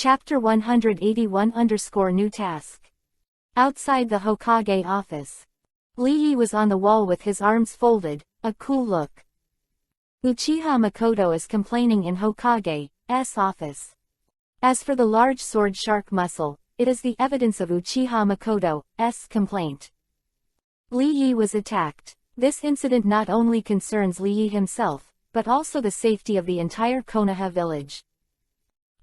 Chapter 181-New Task. Outside the Hokage office. Lee Yi was on the wall with his arms folded, a cool look. Uchiha Makoto is complaining in Hokage's office. As for the large sword shark muscle, it is the evidence of Uchiha Makoto's complaint. Lee Yi was attacked. This incident not only concerns Lee Yi himself, but also the safety of the entire Konoha village.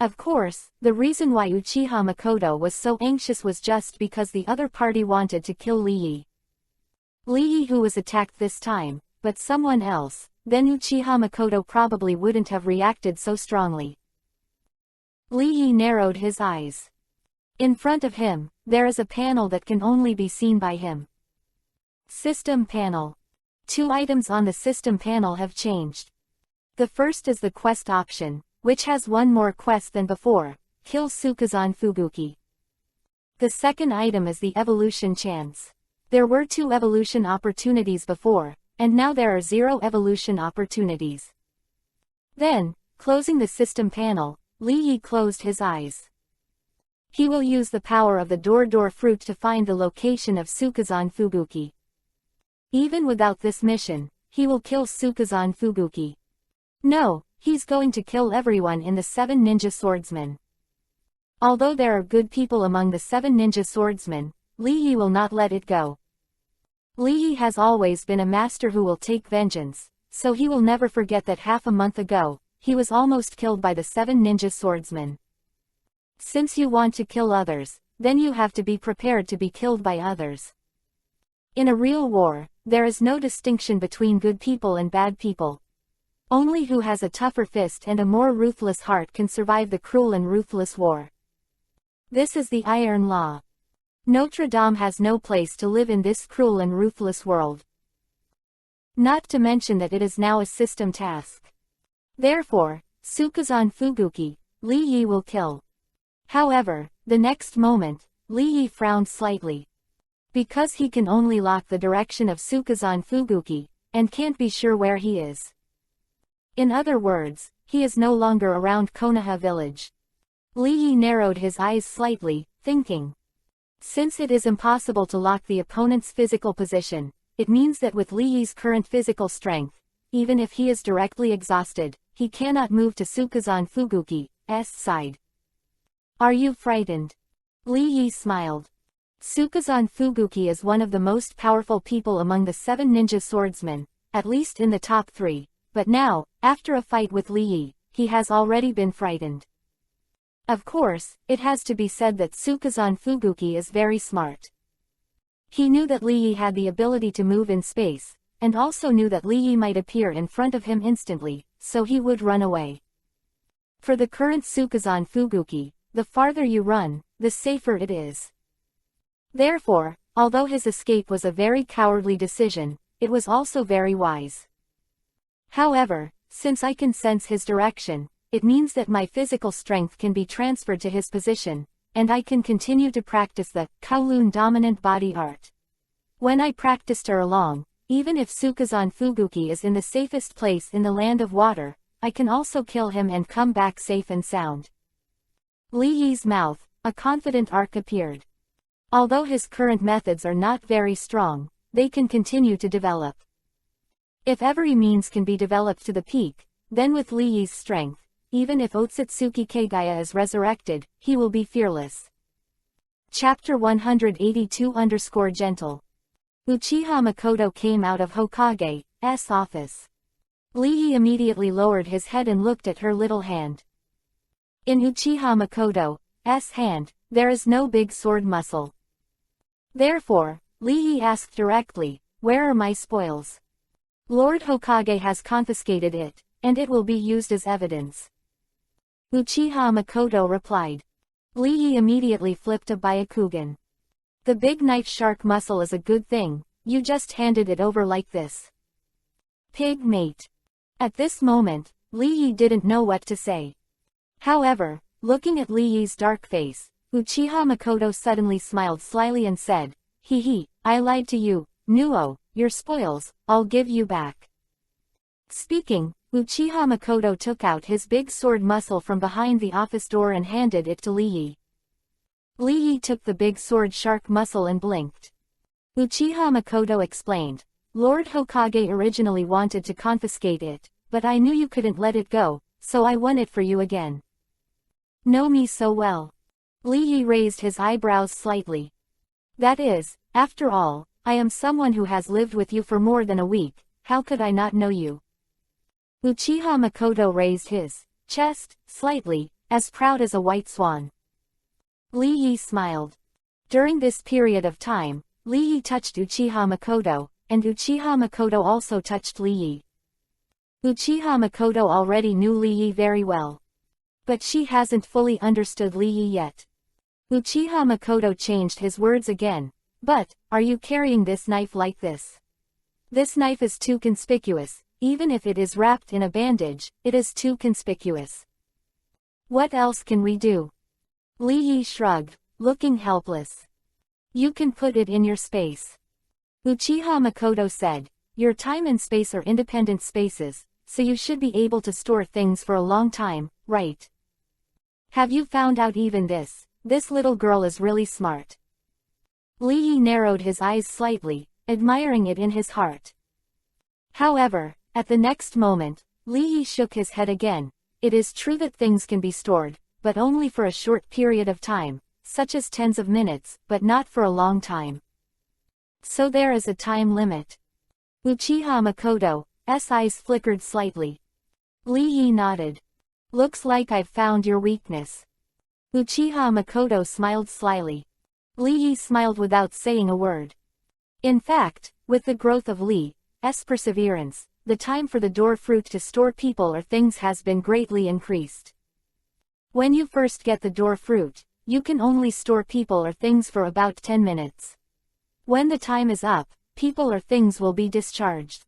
Of course, the reason why Uchiha Makoto was so anxious was just because the other party wanted to kill Lee Yi. Lee Yi who was attacked this time, but someone else, then Uchiha Makoto probably wouldn't have reacted so strongly. Lee Yi narrowed his eyes. In front of him, there is a panel that can only be seen by him. System panel. 2 items on the system panel have changed. The first is the quest option, which has one more quest than before, kill Sukazan Fubuki. The second item is the evolution chance. There were 2 evolution opportunities before, and now there are 0 evolution opportunities. Then, closing the system panel, Lee Yi closed his eyes. He will use the power of the door fruit to find the location of Sukazan Fubuki. Even without this mission, he will kill Sukazan Fubuki. No, he's going to kill everyone in the 7 ninja swordsmen. Although there are good people among the 7 ninja swordsmen, Lee Yi will not let it go. Lee Yi has always been a master who will take vengeance, so he will never forget that half a month ago, he was almost killed by the 7 ninja swordsmen. Since you want to kill others, then you have to be prepared to be killed by others. In a real war, there is no distinction between good people and bad people. Only who has a tougher fist and a more ruthless heart can survive the cruel and ruthless war. This is the Iron Law. Notre Dame has no place to live in this cruel and ruthless world. Not to mention that it is now a system task. Therefore, Sukazan Fubuki, Lee Yi will kill. However, the next moment, Lee Yi frowned slightly. Because he can only lock the direction of Sukazan Fubuki, and can't be sure where he is. In other words, he is no longer around Konoha village. Lee Yi narrowed his eyes slightly, thinking. Since it is impossible to lock the opponent's physical position, it means that with Lee Yi's current physical strength, even if he is directly exhausted, he cannot move to Sukazan Fubuki's side. Are you frightened? Lee Yi smiled. Sukazan Fubuki is one of the most powerful people among the 7 ninja swordsmen, at least in the top 3. But now, after a fight with Lee Yi, he has already been frightened. Of course, it has to be said that Sukazan Fubuki is very smart. He knew that Lee Yi had the ability to move in space, and also knew that Lee Yi might appear in front of him instantly, so he would run away. For the current Sukazan Fubuki, the farther you run, the safer it is. Therefore, although his escape was a very cowardly decision, it was also very wise. However, since I can sense his direction, it means that my physical strength can be transferred to his position, and I can continue to practice the Kowloon dominant body art. When I practiced her along, even if Sukazan Fubuki is in the safest place in the land of water, I can also kill him and come back safe and sound. Lee Yi's mouth, a confident arc appeared. Although his current methods are not very strong, they can continue to develop. If every means can be developed to the peak, then with Lee Yi's strength, even if Otsutsuki Kagaya is resurrected, he will be fearless. Chapter 182-Gentle. Uchiha Makoto came out of Hokage's office. Lee Yi immediately lowered his head and looked at her little hand. In Uchiha Makoto's hand, there is no big sword muscle. Therefore, Lee Yi asked directly, "Where are my spoils?" Lord Hokage has confiscated it, and it will be used as evidence. Uchiha Makoto replied. Lee Yi immediately flipped a Byakugan. The big knife shark muscle is a good thing, you just handed it over like this. Pig mate. At this moment, Lee Yi didn't know what to say. However, looking at Lee Yi's dark face, Uchiha Makoto suddenly smiled slyly and said, "Hee, I lied to you, Nuo, your spoils, I'll give you back." Speaking, Uchiha Makoto took out his big sword muscle from behind the office door and handed it to Lee Yi. Lee Yi took the big sword shark muscle and blinked. Uchiha Makoto explained, Lord Hokage originally wanted to confiscate it, but I knew you couldn't let it go, so I won it for you again. Know me so well. Lee Yi raised his eyebrows slightly. That is, after all, I am someone who has lived with you for more than a week, how could I not know you? Uchiha Makoto raised his chest slightly, as proud as a white swan. Lee Yi smiled. During this period of time, Lee Yi touched Uchiha Makoto, and Uchiha Makoto also touched Lee Yi. Uchiha Makoto already knew Lee Yi very well. But she hasn't fully understood Lee Yi yet. Uchiha Makoto changed his words again. But, are you carrying this knife like this? This knife is too conspicuous, even if it is wrapped in a bandage, it is too conspicuous. What else can we do? Lee Yi shrugged, looking helpless. You can put it in your space. Uchiha Makoto said, your time and space are independent spaces, so you should be able to store things for a long time, right? Have you found out even this? This little girl is really smart. Lee Yi narrowed his eyes slightly, admiring it in his heart. However, at the next moment, Lee Yi shook his head again. It is true that things can be stored, but only for a short period of time, such as tens of minutes, but not for a long time. So there is a time limit. Uchiha Makoto's eyes flickered slightly. Lee Yi nodded. Looks like I've found your weakness. Uchiha Makoto smiled slyly. Lee Yi smiled without saying a word. In fact, with the growth of Lee's perseverance, the time for the door fruit to store people or things has been greatly increased. When you first get the door fruit, you can only store people or things for about 10 minutes. When the time is up, people or things will be discharged.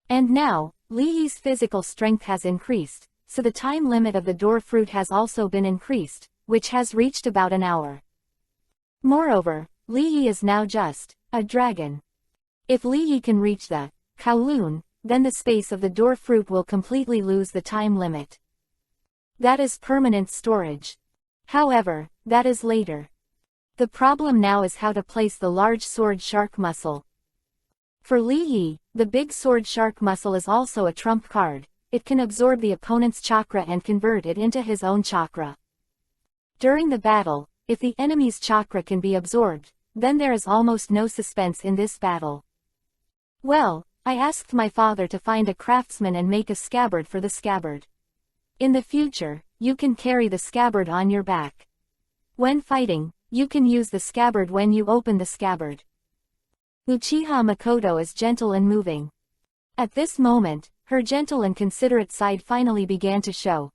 And now, Lee Yi's physical strength has increased, so the time limit of the door fruit has also been increased, which has reached about an hour. Moreover, Lee Yi is now just a dragon. If Lee Yi can reach the Kowloon, then the space of the door fruit will completely lose the time limit. That is permanent storage. However, that is later. The problem now is how to place the large sword shark muscle. For Lee Yi, the big sword shark muscle is also a trump card. It can absorb the opponent's chakra and convert it into his own chakra. During the battle, if the enemy's chakra can be absorbed, then there is almost no suspense in this battle. Well, I asked my father to find a craftsman and make a scabbard for the scabbard. In the future, you can carry the scabbard on your back. When fighting, you can use the scabbard when you open the scabbard. Uchiha Makoto is gentle and moving. At this moment, her gentle and considerate side finally began to show.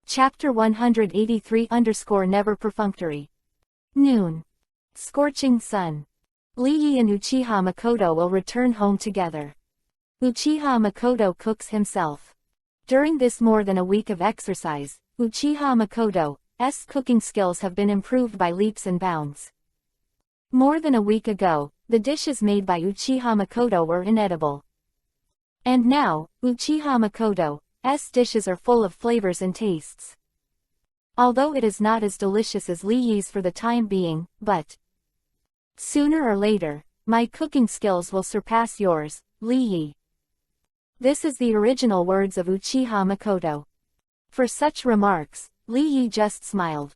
Chapter 183_Never Perfunctory. Noon. Scorching sun. Lee Yi and Uchiha Makoto will return home together. Uchiha Makoto cooks himself. During this more than a week of exercise, Uchiha Makoto's cooking skills have been improved by leaps and bounds. More than a week ago, the dishes made by Uchiha Makoto were inedible. And now, Uchiha Makoto's dishes are full of flavors and tastes. Although it is not as delicious as Lee Yi's for the time being, but sooner or later, my cooking skills will surpass yours, Lee Yi. This is the original words of Uchiha Makoto. For such remarks, Lee Yi just smiled.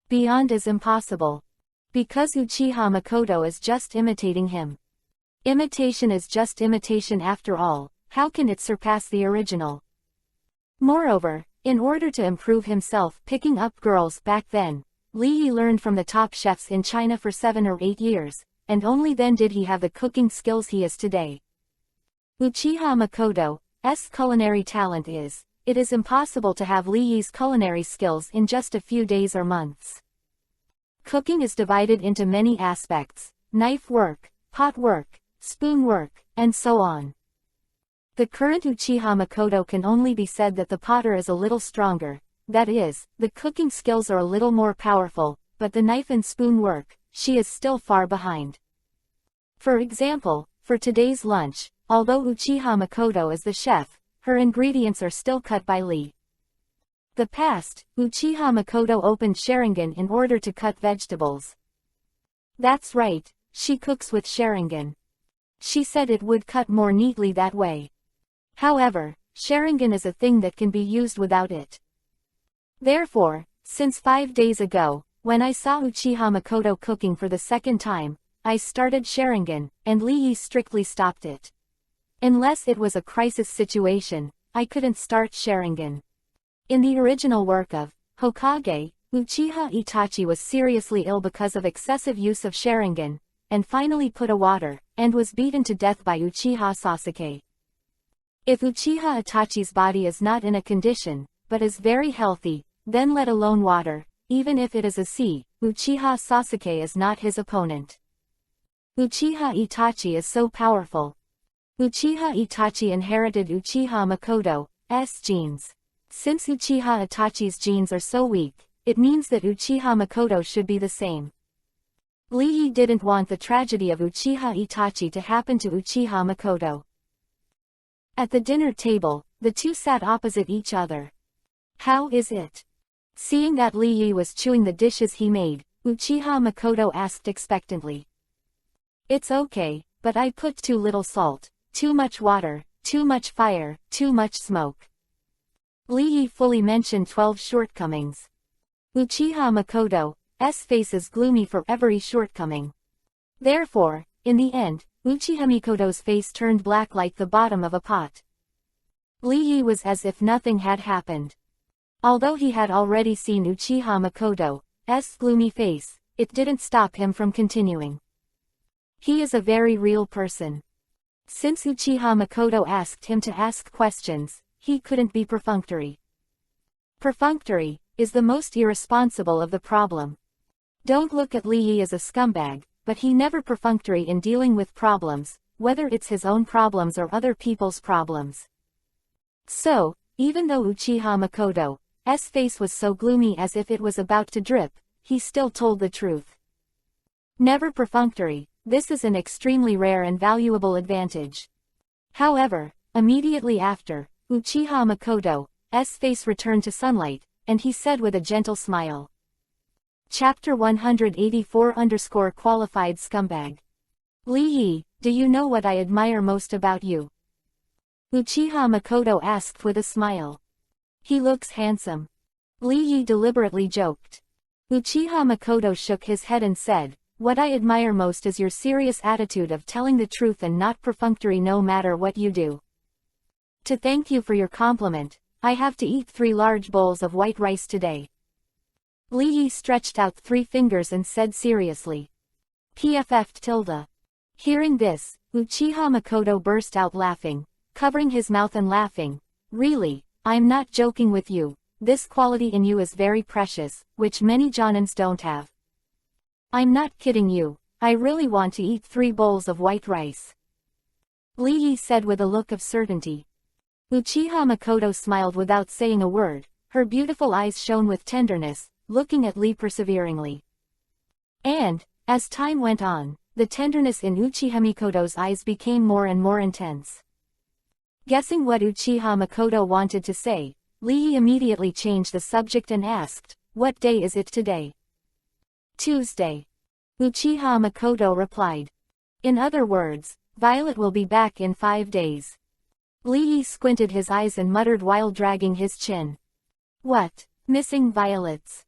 Beyond is impossible. Because Uchiha Makoto is just imitating him. Imitation is just imitation after all, how can it surpass the original? Moreover, in order to improve himself picking up girls back then, Lee Yi learned from the top chefs in China for 7 or 8 years, and only then did he have the cooking skills he is today. Uchiha Makoto's culinary talent is, it is impossible to have Lee Yi's culinary skills in just a few days or months. Cooking is divided into many aspects: knife work, pot work, spoon work, and so on. The current Uchiha Makoto can only be said that the potter is a little stronger, that is, the cooking skills are a little more powerful, but the knife and spoon work, she is still far behind. For example, for today's lunch, although Uchiha Makoto is the chef, her ingredients are still cut by Lee. The past, Uchiha Makoto opened Sharingan in order to cut vegetables. That's right, she cooks with Sharingan. She said it would cut more neatly that way. However, Sharingan is a thing that can be used without it. Therefore, since 5 days ago, when I saw Uchiha Makoto cooking for the second time, I started Sharingan, and Lee strictly stopped it. Unless it was a crisis situation, I couldn't start Sharingan. In the original work of Hokage, Uchiha Itachi was seriously ill because of excessive use of Sharingan, and finally put a water, and was beaten to death by Uchiha Sasuke. If Uchiha Itachi's body is not in a condition, but is very healthy, then let alone water, even if it is a sea, Uchiha Sasuke is not his opponent. Uchiha Itachi is so powerful. Uchiha Itachi inherited Uchiha Makoto's genes. Since Uchiha Itachi's genes are so weak, it means that Uchiha Makoto should be the same. Lee didn't want the tragedy of Uchiha Itachi to happen to Uchiha Makoto. At the dinner table, the two sat opposite each other. How is it? Seeing that Lee was chewing the dishes he made, Uchiha Makoto asked expectantly. It's okay, but I put too little salt, too much water, too much fire, too much smoke. Lee fully mentioned 12 shortcomings. Uchiha Makoto's face is gloomy for every shortcoming. Therefore, in the end, Uchiha Makoto's face turned black like the bottom of a pot. Lee was as if nothing had happened. Although he had already seen Uchiha Makoto's gloomy face, it didn't stop him from continuing. He is a very real person. Since Uchiha Makoto asked him to ask questions, he couldn't be perfunctory. Perfunctory is the most irresponsible of the problem. Don't look at Lee as a scumbag, but he never perfunctory in dealing with problems, whether it's his own problems or other people's problems. So, even though Uchiha Makoto's face was so gloomy as if it was about to drip, he still told the truth. Never perfunctory, this is an extremely rare and valuable advantage. However, immediately after, Uchiha Makoto's face returned to sunlight, and he said with a gentle smile. Chapter 184_Qualified Scumbag. Lee, do you know what I admire most about you? Uchiha Makoto asked with a smile. He looks handsome. Lee deliberately joked. Uchiha Makoto shook his head and said, what I admire most is your serious attitude of telling the truth and not perfunctory no matter what you do. To thank you for your compliment, I have to eat 3 large bowls of white rice today. Lee stretched out 3 fingers and said seriously. PFF. Hearing this, Uchiha Makoto burst out laughing, covering his mouth and laughing. Really, I'm not joking with you, this quality in you is very precious, which many jonins don't have. I'm not kidding you, I really want to eat 3 bowls of white rice. Lee said with a look of certainty. Uchiha Makoto smiled without saying a word, her beautiful eyes shone with tenderness, looking at Lee perseveringly. And, as time went on, the tenderness in Uchiha Makoto's eyes became more and more intense. Guessing what Uchiha Makoto wanted to say, Lee immediately changed the subject and asked, what day is it today? Tuesday. Uchiha Makoto replied. In other words, Violet will be back in 5 days. Lee squinted his eyes and muttered while dragging his chin. What? Missing violets?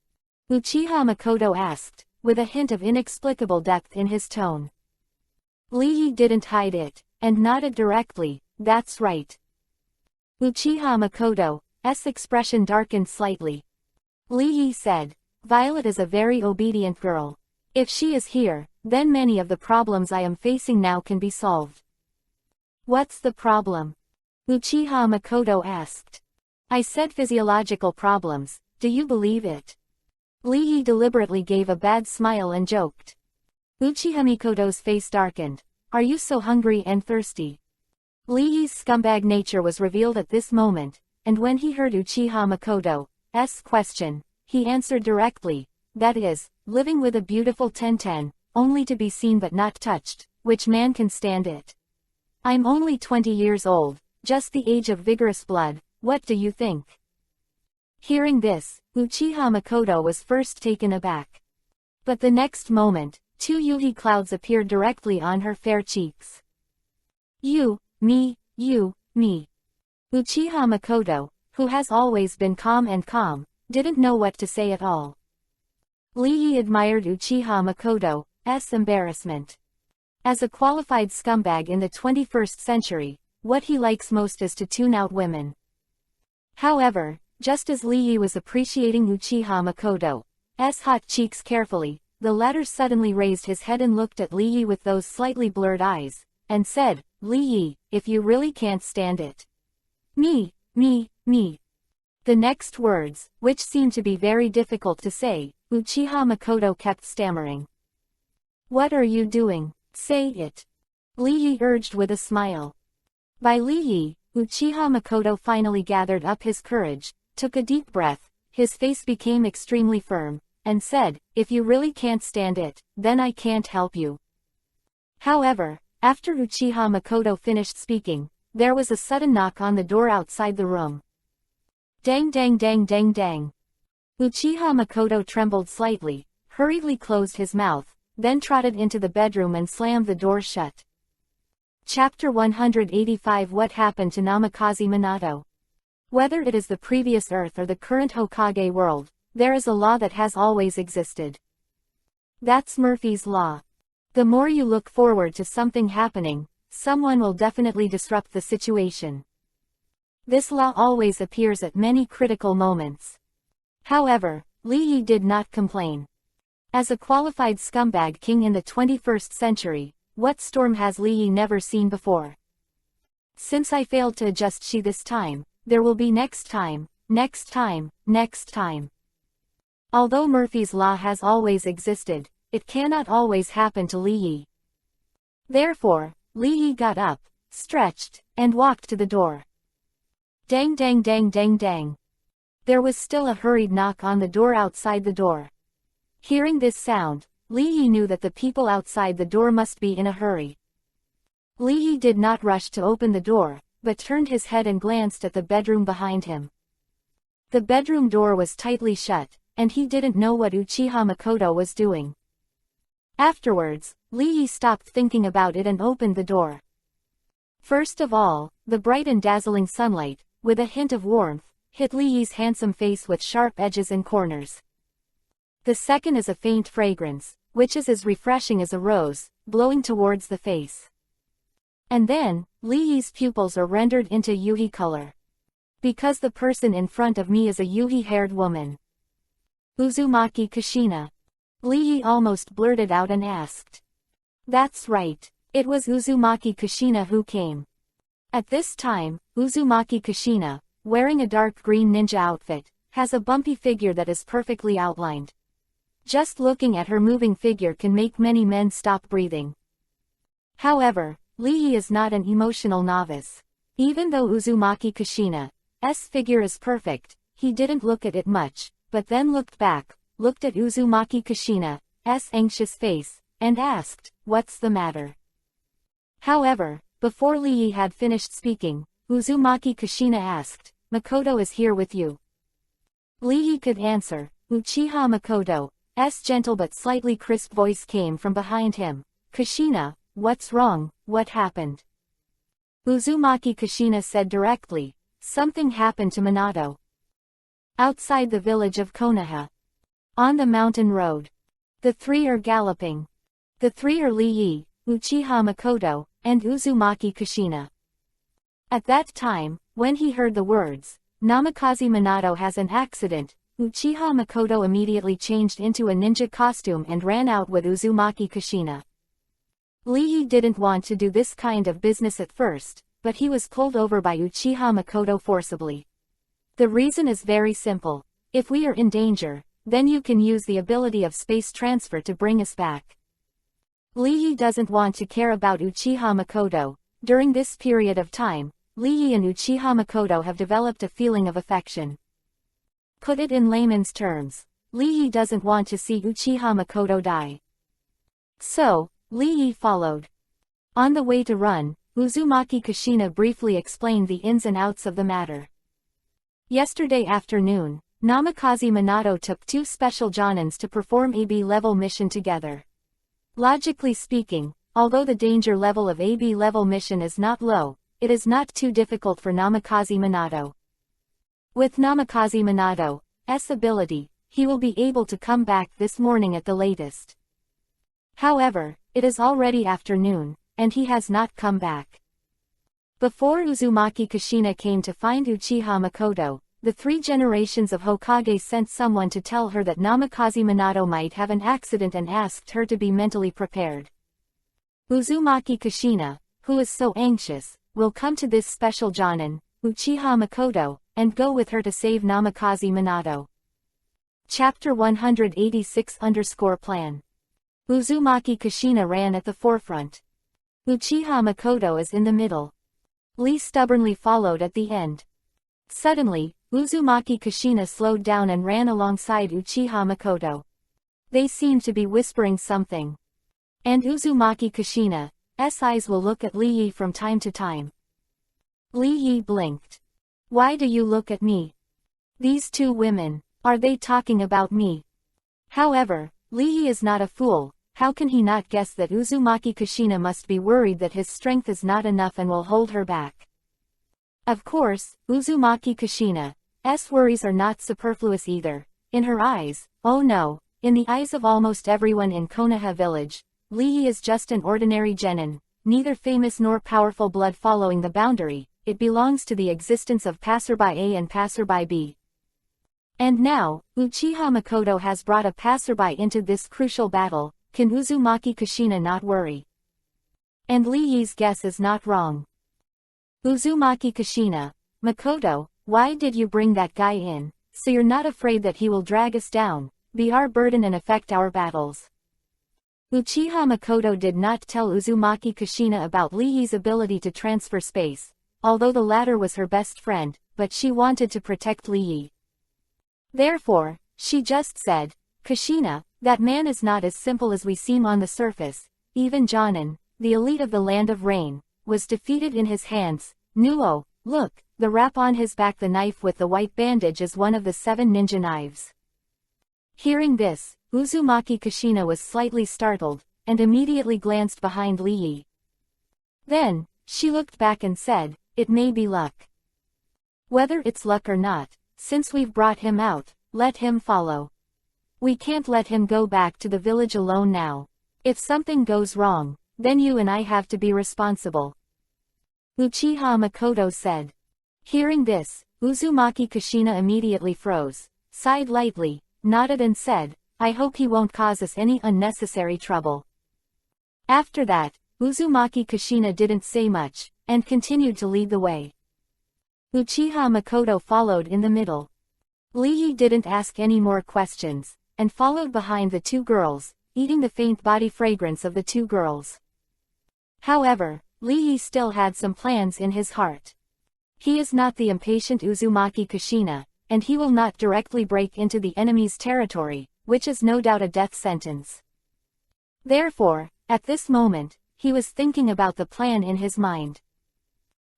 Uchiha Makoto asked, with a hint of inexplicable depth in his tone. Lee didn't hide it, and nodded directly, that's right. Uchiha Makoto's expression darkened slightly. Lee said, Violet is a very obedient girl. If she is here, then many of the problems I am facing now can be solved. What's the problem? Uchiha Makoto asked. I said physiological problems, do you believe it? Lee deliberately gave a bad smile and joked. Uchiha Makoto's face darkened. Are you so hungry and thirsty? Lee's scumbag nature was revealed at this moment, and when he heard Uchiha Makoto's question, he answered directly, that is, living with a beautiful Tenten, only to be seen but not touched, which man can stand it? I'm only 20 years old, just the age of vigorous blood, what do you think? Hearing this, Uchiha Makoto was first taken aback. But the next moment, 2 Yuhi clouds appeared directly on her fair cheeks. You, me. Uchiha Makoto, who has always been calm, didn't know what to say at all. Lee admired Uchiha Makoto's embarrassment. As a qualified scumbag in the 21st century, what he likes most is to tune out women. However, just as Lee was appreciating Uchiha Makoto's hot cheeks carefully, the latter suddenly raised his head and looked at Lee with those slightly blurred eyes, and said, Lee, if you really can't stand it. Me. The next words, which seemed to be very difficult to say, Uchiha Makoto kept stammering. What are you doing? Say it. Lee urged with a smile. By Lee, Uchiha Makoto finally gathered up his courage, took a deep breath, his face became extremely firm, and said, if you really can't stand it, then I can't help you. However, after Uchiha Makoto finished speaking, there was a sudden knock on the door outside the room. Dang. Uchiha Makoto trembled slightly, hurriedly closed his mouth, then trotted into the bedroom and slammed the door shut. Chapter 185 What Happened to Namikaze Minato? Whether it is the previous Earth or the current Hokage world, there is a law that has always existed. That's Murphy's Law. The more you look forward to something happening, someone will definitely disrupt the situation. This law always appears at many critical moments. However, Lee did not complain. As a qualified scumbag king in the 21st century, what storm has Lee never seen before? Since I failed to adjust she this time, there will be next time. Although Murphy's Law has always existed, it cannot always happen to Lee. Therefore, Lee got up, stretched, and walked to the door. Dang. There was still a hurried knock on the door outside the door. Hearing this sound, Lee knew that the people outside the door must be in a hurry. Lee did not rush to open the door, but turned his head and glanced at the bedroom behind him. The bedroom door was tightly shut, and he didn't know what Uchiha Makoto was doing. Afterwards, Lee stopped thinking about it and opened the door. First of all, the bright and dazzling sunlight, with a hint of warmth, hit Lee's handsome face with sharp edges and corners. The second is a faint fragrance, which is as refreshing as a rose, blowing towards the face. And then, Lee's pupils are rendered into Yuhi color. Because the person in front of me is a Yuhi-haired woman. Uzumaki Kushina. Lee almost blurted out and asked. That's right, it was Uzumaki Kushina who came. At this time, Uzumaki Kushina, wearing a dark green ninja outfit, has a bumpy figure that is perfectly outlined. Just looking at her moving figure can make many men stop breathing. However, Lee is not an emotional novice. Even though Uzumaki Kushina's figure is perfect, he didn't look at it much, but then looked back, looked at Uzumaki Kushina's anxious face, and asked, what's the matter? However, before Lee had finished speaking, Uzumaki Kushina asked, Makoto is here with you. Lee could answer. Uchiha Makoto's gentle but slightly crisp voice came from behind him. Kushina, what's wrong, what happened? Uzumaki Kushina said directly, something happened to Minato. Outside the village of Konoha. On the mountain road. The three are galloping. The three are Lee, Uchiha Makoto, and Uzumaki Kushina. At that time, when he heard the words, Namikaze Minato has an accident, Uchiha Makoto immediately changed into a ninja costume and ran out with Uzumaki Kushina. Lee didn't want to do this kind of business at first, but he was pulled over by Uchiha Makoto forcibly. The reason is very simple. If we are in danger, then you can use the ability of space transfer to bring us back. Lee doesn't want to care about Uchiha Makoto. During this period of time, Lee and Uchiha Makoto have developed a feeling of affection. Put it in layman's terms, Lee doesn't want to see Uchiha Makoto die. So, Lee followed. On the way to run, Uzumaki Kushina briefly explained the ins and outs of the matter. Yesterday afternoon, Namikaze Minato took two special Jonins to perform AB-level mission together. Logically speaking, although the danger level of AB-level mission is not low, it is not too difficult for Namikaze Minato. With Namikaze Minato's ability, he will be able to come back this morning at the latest. However, it is already afternoon, and he has not come back. Before Uzumaki Kushina came to find Uchiha Makoto, the three generations of Hokage sent someone to tell her that Namikaze Minato might have an accident and asked her to be mentally prepared. Uzumaki Kushina, who is so anxious, will come to this special Jonin, Uchiha Makoto, and go with her to save Namikaze Minato. Chapter 186_Plan. Uzumaki Kushina ran at the forefront. Uchiha Makoto is in the middle. Lee stubbornly followed at the end. Suddenly, Uzumaki Kushina slowed down and ran alongside Uchiha Makoto. They seemed to be whispering something. And Uzumaki Kushina's eyes will look at Lee Yi from time to time. Lee Yi blinked. Why do you look at me? These two women, are they talking about me? However, Lee Yi is not a fool. How can he not guess that Uzumaki Kushina must be worried that his strength is not enough and will hold her back? Of course, Uzumaki Kushina's worries are not superfluous either. In her eyes, oh no, in the eyes of almost everyone in Konoha village, Lee Yi is just an ordinary genin, neither famous nor powerful blood following the boundary. It belongs to the existence of passerby A and passerby B. And now, Uchiha Makoto has brought a passerby into this crucial battle. Can Uzumaki Kushina not worry? And Lee Yi's guess is not wrong. Uzumaki Kushina, Makoto, why did you bring that guy in? So you're not afraid that he will drag us down, be our burden and affect our battles? Uchiha Makoto did not tell Uzumaki Kushina about Lee Yi's ability to transfer space, although the latter was her best friend, but she wanted to protect Lee Yi. Therefore, she just said, Kushina, that man is not as simple as we seem on the surface. Even Jonin, the elite of the Land of Rain, was defeated in his hands. Nuo, look, the wrap on his back, the knife with the white bandage is one of the 7 ninja knives. Hearing this, Uzumaki Kushina was slightly startled, and immediately glanced behind Lee Yi. Then, she looked back and said, it may be luck. Whether it's luck or not, since we've brought him out, let him follow. We can't let him go back to the village alone now. If something goes wrong, then you and I have to be responsible. Uchiha Makoto said. Hearing this, Uzumaki Kushina immediately froze, sighed lightly, nodded and said, I hope he won't cause us any unnecessary trouble. After that, Uzumaki Kushina didn't say much, and continued to lead the way. Uchiha Makoto followed in the middle. Lee Yi didn't ask any more questions, and followed behind the two girls, eating the faint body fragrance of the two girls. However, Lee Yi still had some plans in his heart. He is not the impatient Uzumaki Kushina, and he will not directly break into the enemy's territory, which is no doubt a death sentence. Therefore, at this moment, he was thinking about the plan in his mind.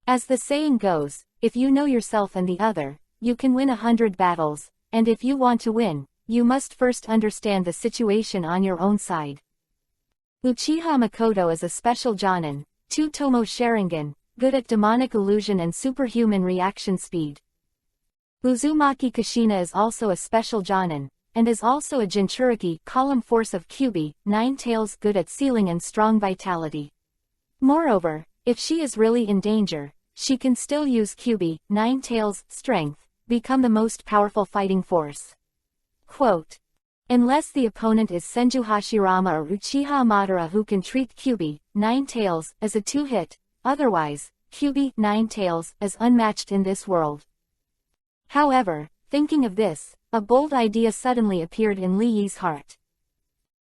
As the saying goes, if you know yourself and the other, you can win 100 battles, and if you want to win, you must first understand the situation on your own side. Uchiha Makoto is a special Jonin, 2 Tomo Sharingan, good at demonic illusion and superhuman reaction speed. Uzumaki Kushina is also a special Jonin, and is also a Jinchuriki column force of Kyubi, 9 tails, good at sealing and strong vitality. Moreover, if she is really in danger, she can still use Kyubi, 9 tails, strength, become the most powerful fighting force. Quote. Unless the opponent is Senju Hashirama or Uchiha Madara who can treat Kyubi, 9 tails, as a 2-hit, otherwise, Kyubi, 9 tails, is unmatched in this world. However, thinking of this, a bold idea suddenly appeared in Lee Yi's heart.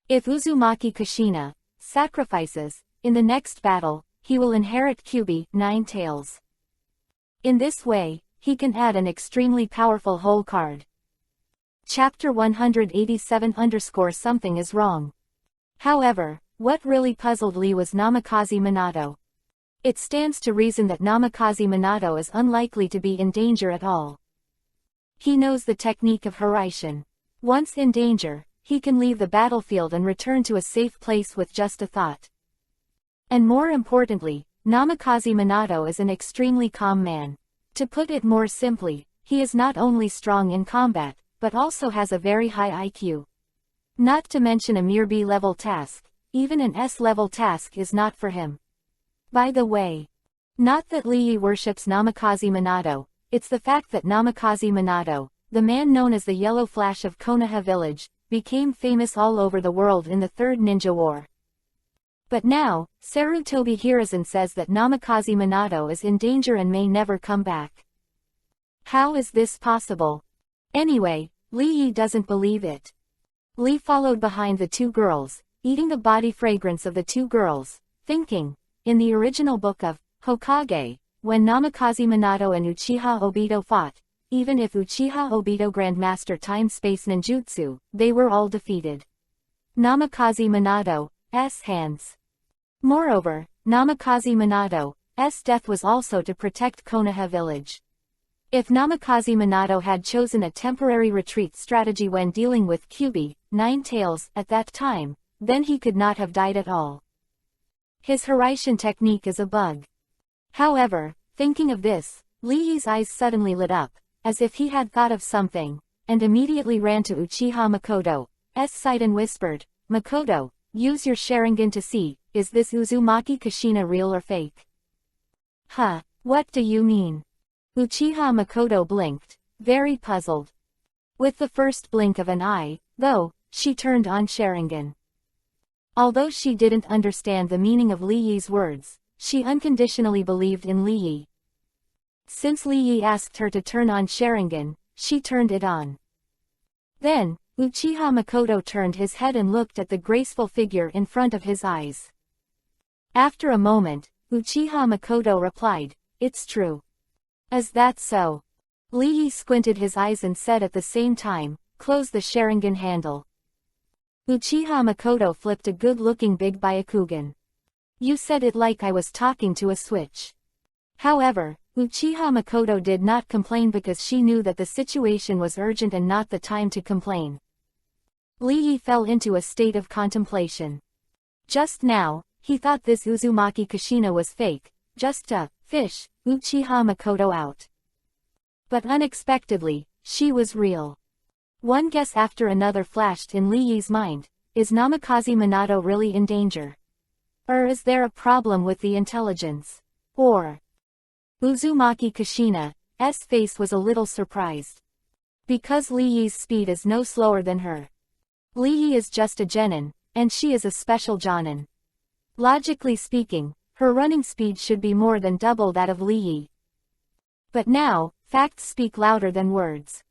If Uzumaki Kushina sacrifices, in the next battle, he will inherit Kyubi, 9 tails. In this way, he can add an extremely powerful whole card. Chapter 187_Something is wrong. However, what really puzzled Lee was Namikaze Minato. It stands to reason that Namikaze Minato is unlikely to be in danger at all. He knows the technique of Hiraishin. Once in danger, he can leave the battlefield and return to a safe place with just a thought. And more importantly, Namikaze Minato is an extremely calm man. To put it more simply, he is not only strong in combat, but also has a very high IQ. Not to mention a mere B-level task, even an S-level task is not for him. By the way, not that Lee Yi worships Namikaze Minato, it's the fact that Namikaze Minato, the man known as the Yellow Flash of Konoha Village, became famous all over the world in the Third Ninja War. But now, Sarutobi Hiruzen says that Namikaze Minato is in danger and may never come back. How is this possible? Anyway, Lee Yi doesn't believe it. Lee followed behind the two girls, eating the body fragrance of the two girls, thinking, in the original book of Hokage, when Namikaze Minato and Uchiha Obito fought, even if Uchiha Obito Grandmaster Time-Space Ninjutsu, they were all defeated. Namikaze Minato's hands. Moreover, Namikaze Minato's death was also to protect Konoha Village. If Namikaze Minato had chosen a temporary retreat strategy when dealing with Kyuubi, Nine Tails, at that time, then he could not have died at all. His Hiraishin technique is a bug. However, thinking of this, Lee Yi's eyes suddenly lit up, as if he had thought of something, and immediately ran to Uchiha Makoto's side and whispered, "Makoto, use your Sharingan to see, is this Uzumaki Kushina real or fake?" "Huh, what do you mean?" Uchiha Makoto blinked, very puzzled. With the first blink of an eye, though, she turned on Sharingan. Although she didn't understand the meaning of Lee Yi's words, she unconditionally believed in Lee Yi. Since Lee Yi asked her to turn on Sharingan, she turned it on. Then, Uchiha Makoto turned his head and looked at the graceful figure in front of his eyes. After a moment, Uchiha Makoto replied, "It's true." "Is that so?" Lee Yi squinted his eyes and said at the same time, "Close the Sharingan handle." Uchiha Makoto flipped a good-looking big Byakugan. "You said it like I was talking to a switch." However, Uchiha Makoto did not complain because she knew that the situation was urgent and not the time to complain. Lee Yi fell into a state of contemplation. Just now, he thought this Uzumaki Kushina was fake, just to fish Uchiha Makoto out. But unexpectedly, she was real. One guess after another flashed in Lee Yi's mind. Is Namikaze Minato really in danger? Or is there a problem with the intelligence? Or... Uzumaki Kushina's face was a little surprised. Because Lee Yi's speed is no slower than her. Lee Yi is just a genin, and she is a special jonin. Logically speaking, her running speed should be more than double that of Lee Yi. But now, facts speak louder than words.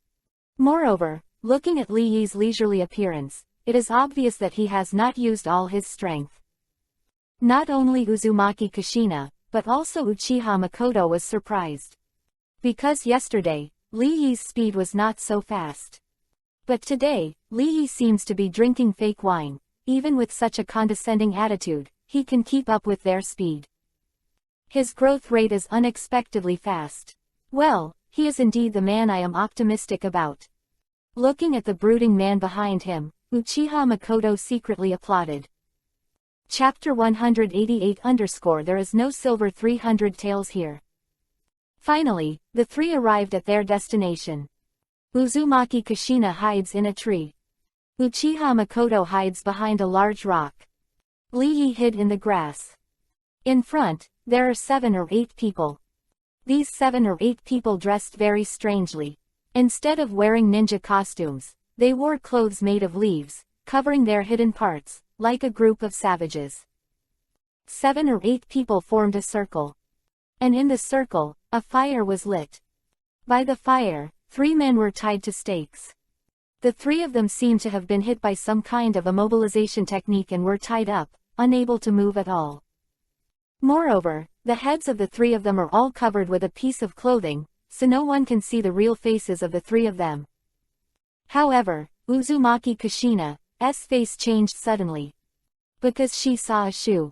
Moreover, looking at Lee Yi's leisurely appearance, it is obvious that he has not used all his strength. Not only Uzumaki Kushina, but also Uchiha Makoto was surprised. Because yesterday, Lee Yi's speed was not so fast. But today, Lee Yi seems to be drinking fake wine. Even with such a condescending attitude, he can keep up with their speed. His growth rate is unexpectedly fast. Well, he is indeed the man I am optimistic about. Looking at the brooding man behind him, Uchiha Makoto secretly applauded. Chapter 188 _ There is no silver 300 taels here. Finally, the three arrived at their destination. Uzumaki Kushina hides in a tree. Uchiha Makoto hides behind a large rock. Lee Yi hid in the grass. In front, there are 7 or 8 people. These 7 or 8 people dressed very strangely. Instead of wearing ninja costumes, they wore clothes made of leaves, covering their hidden parts, like a group of savages. 7 or 8 people formed a circle. And in the circle, a fire was lit. By the fire, 3 men were tied to stakes. The 3 of them seemed to have been hit by some kind of immobilization technique and were tied up, unable to move at all. Moreover, the heads of the 3 of them are all covered with a piece of clothing, so no one can see the real faces of the 3 of them. However, Uzumaki Kushina's face changed suddenly. Because she saw a shoe.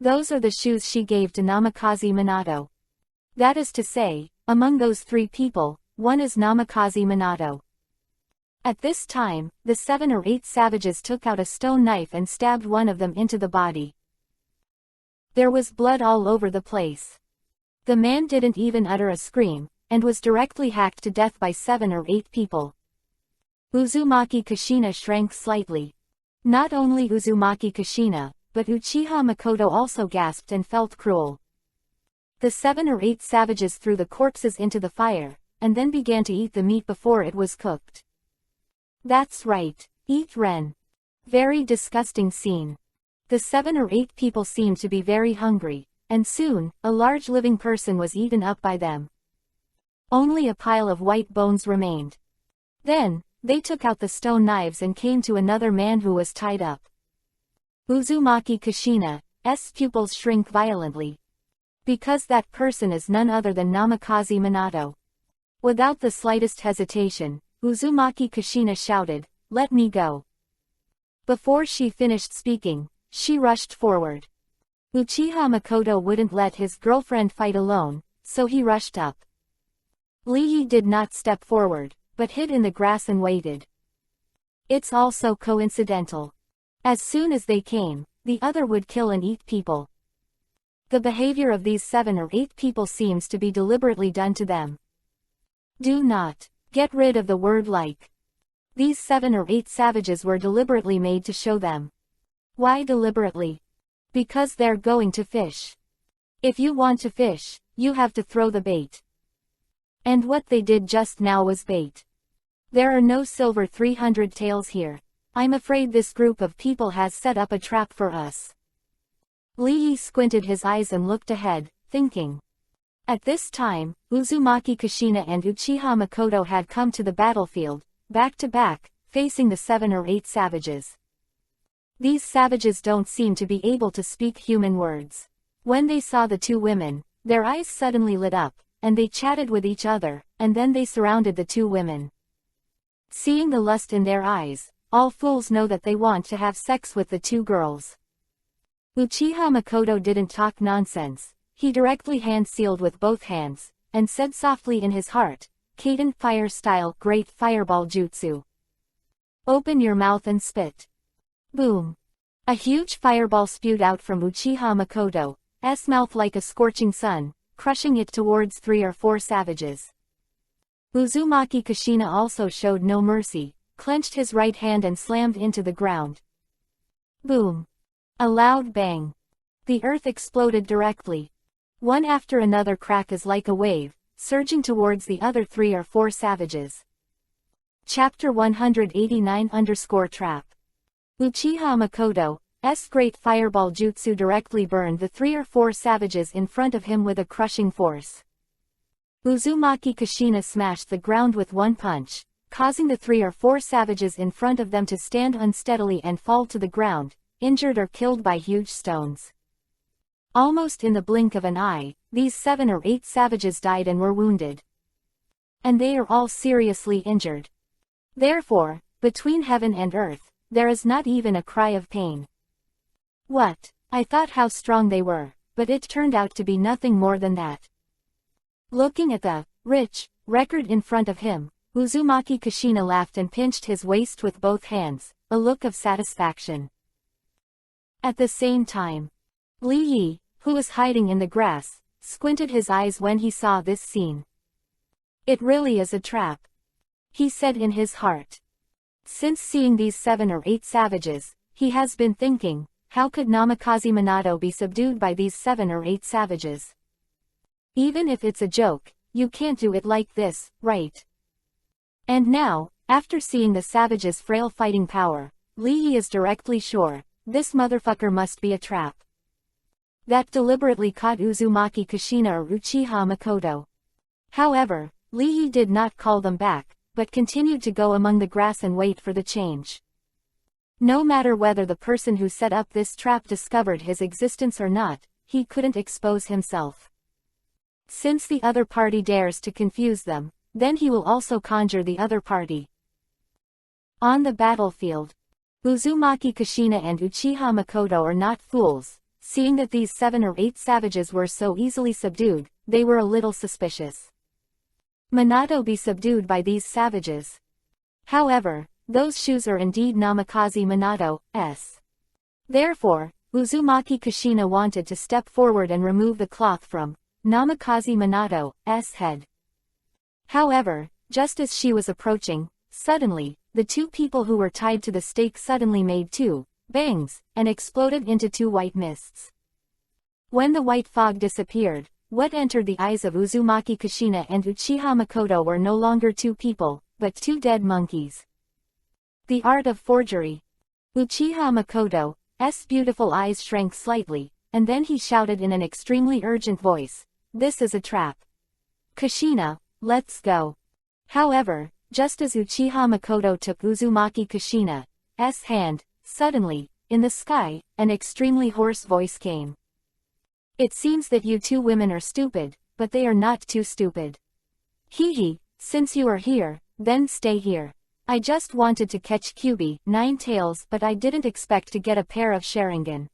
Those are the shoes she gave to Namikaze Minato. That is to say, among those 3 people, one is Namikaze Minato. At this time, the 7 or 8 savages took out a stone knife and stabbed one of them into the body. There was blood all over the place. The man didn't even utter a scream, and was directly hacked to death by 7 or 8 people. Uzumaki Kushina shrank slightly. Not only Uzumaki Kushina, but Uchiha Makoto also gasped and felt cruel. The 7 or 8 savages threw the corpses into the fire, and then began to eat the meat before it was cooked. That's right, eat Ren. Very disgusting scene. The 7 or 8 people seemed to be very hungry, and soon, a large living person was eaten up by them. Only a pile of white bones remained. Then, they took out the stone knives and came to another man who was tied up. Uzumaki Kushina's pupils shrink violently. Because that person is none other than Namikaze Minato. Without the slightest hesitation, Uzumaki Kushina shouted, "Let me go." Before she finished speaking, she rushed forward. Uchiha Makoto wouldn't let his girlfriend fight alone, so he rushed up. Lee did not step forward, but hid in the grass and waited. It's all so coincidental. As soon as they came, the other would kill and eat people. The behavior of these 7 or 8 people seems to be deliberately done to them. Do not get rid of the word like. These 7 or 8 savages were deliberately made to show them. Why deliberately? Because they're going to fish. If you want to fish, you have to throw the bait. And what they did just now was bait. There are no silver 300 taels here. I'm afraid this group of people has set up a trap for us. Lee squinted his eyes and looked ahead, thinking. At this time, Uzumaki Kushina and Uchiha Makoto had come to the battlefield, back to back, facing the 7 or 8 savages. These savages don't seem to be able to speak human words. When they saw the 2 women, their eyes suddenly lit up, and they chatted with each other, and then they surrounded the 2 women. Seeing the lust in their eyes, all fools know that they want to have sex with the 2 girls. Uchiha Makoto didn't talk nonsense. He directly hand-sealed with both hands, and said softly in his heart, "Kaden Fire-style Great Fireball Jutsu. Open your mouth and spit." Boom! A huge fireball spewed out from Uchiha Makoto's mouth like a scorching sun, crushing it towards 3 or 4 savages. Uzumaki Kushina also showed no mercy, clenched his right hand and slammed into the ground. Boom! A loud bang. The earth exploded directly. One after another crack is like a wave, surging towards the other 3 or 4 savages. Chapter 189-Trap. Uchiha Makoto's great fireball jutsu directly burned the 3 or 4 savages in front of him with a crushing force. Uzumaki Kushina smashed the ground with one punch, causing the 3 or 4 savages in front of them to stand unsteadily and fall to the ground, injured or killed by huge stones. Almost in the blink of an eye, these 7 or 8 savages died and were wounded. And they are all seriously injured. Therefore, between heaven and earth, there is not even a cry of pain. What? I thought how strong they were, but it turned out to be nothing more than that. Looking at the rich record in front of him, Uzumaki Kushina laughed and pinched his waist with both hands, a look of satisfaction. At the same time, Lee, who was hiding in the grass, squinted his eyes when he saw this scene. It really is a trap, he said in his heart. Since seeing these 7 or 8 savages, he has been thinking, how could Namikaze Minato be subdued by these 7 or 8 savages? Even if it's a joke, you can't do it like this, right? And now, after seeing the savages' frail fighting power, Lee is directly sure, this motherfucker must be a trap that deliberately caught Uzumaki Kushina or Uchiha Makoto. However, Lee did not call them back, but continued to go among the grass and wait for the change. No matter whether the person who set up this trap discovered his existence or not, he couldn't expose himself. Since the other party dares to confuse them, then he will also conjure the other party. On the battlefield, Uzumaki Kushina and Uchiha Makoto are not fools, Seeing that these 7 or 8 savages were so easily subdued, they were a little suspicious. Minato be subdued by these savages. However, those shoes are indeed Namikaze Minato's. Therefore, Uzumaki Kushina wanted to step forward and remove the cloth from Namikaze Minato's head. However, just as she was approaching, suddenly, the 2 people who were tied to the stake suddenly made 2 bangs, and exploded into 2 white mists. When the white fog disappeared, what entered the eyes of Uzumaki Kushina and Uchiha Makoto were no longer 2 people, but 2 dead monkeys. The art of forgery. Uchiha Makoto's beautiful eyes shrank slightly, and then he shouted in an extremely urgent voice, "This is a trap. Kushina, let's go." However, just as Uchiha Makoto took Uzumaki Kushina's hand, suddenly, in the sky, an extremely hoarse voice came. "It seems that you 2 women are stupid, but they are not too stupid. Hee, since you are here, then stay here. I just wanted to catch Kyuubi 9 tails, but I didn't expect to get a pair of Sharingan.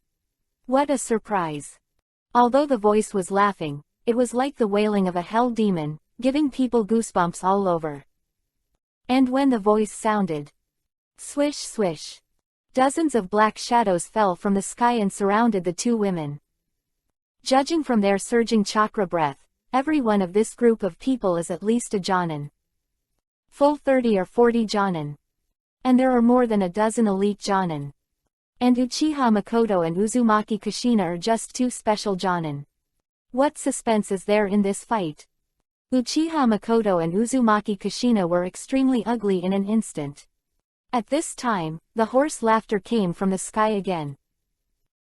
What a surprise." Although the voice was laughing, it was like the wailing of a hell demon, giving people goosebumps all over. And when the voice sounded, swish swish, dozens of black shadows fell from the sky and surrounded the 2 women. Judging from their surging chakra breath, every one of this group of people is at least a Jonin. Full 30 or 40 Jonin. And there are more than a dozen elite Jonin. And Uchiha Makoto and Uzumaki Kushina are just 2 special Jonin. What suspense is there in this fight? Uchiha Makoto and Uzumaki Kushina were extremely ugly in an instant. At this time, the hoarse laughter came from the sky again.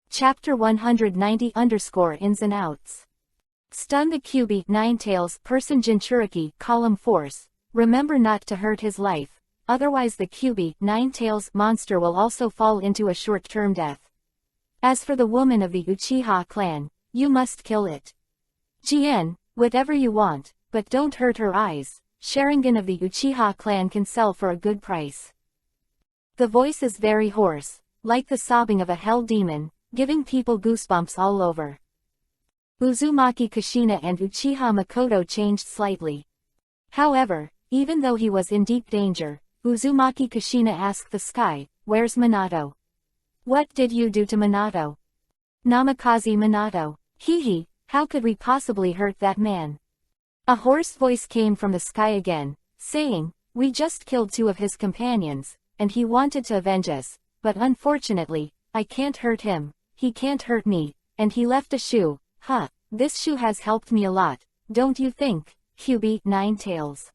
Chapter 190_Ins and Outs. Stun the Kyuubi 9 tails person Jinchuriki column force. Remember not to hurt his life, otherwise the Kyuubi 9 tails monster will also fall into a short-term death. As for the woman of the Uchiha clan, you must kill it. Jien, whatever you want, but don't hurt her eyes. Sharingan of the Uchiha clan can sell for a good price. The voice is very hoarse, like the sobbing of a hell demon, giving people goosebumps all over. Uzumaki Kushina and Uchiha Makoto changed slightly. However, even though he was in deep danger, Uzumaki Kushina asked the sky, "Where's Minato? What did you do to Minato?" "Namikaze Minato. Hee, how could we possibly hurt that man?" A hoarse voice came from the sky again, saying, "We just killed 2 of his companions, and he wanted to avenge us, but unfortunately, I can't hurt him, he can't hurt me, and he left a shoe. This shoe has helped me a lot, don't you think, Kyuubi 9 tails?"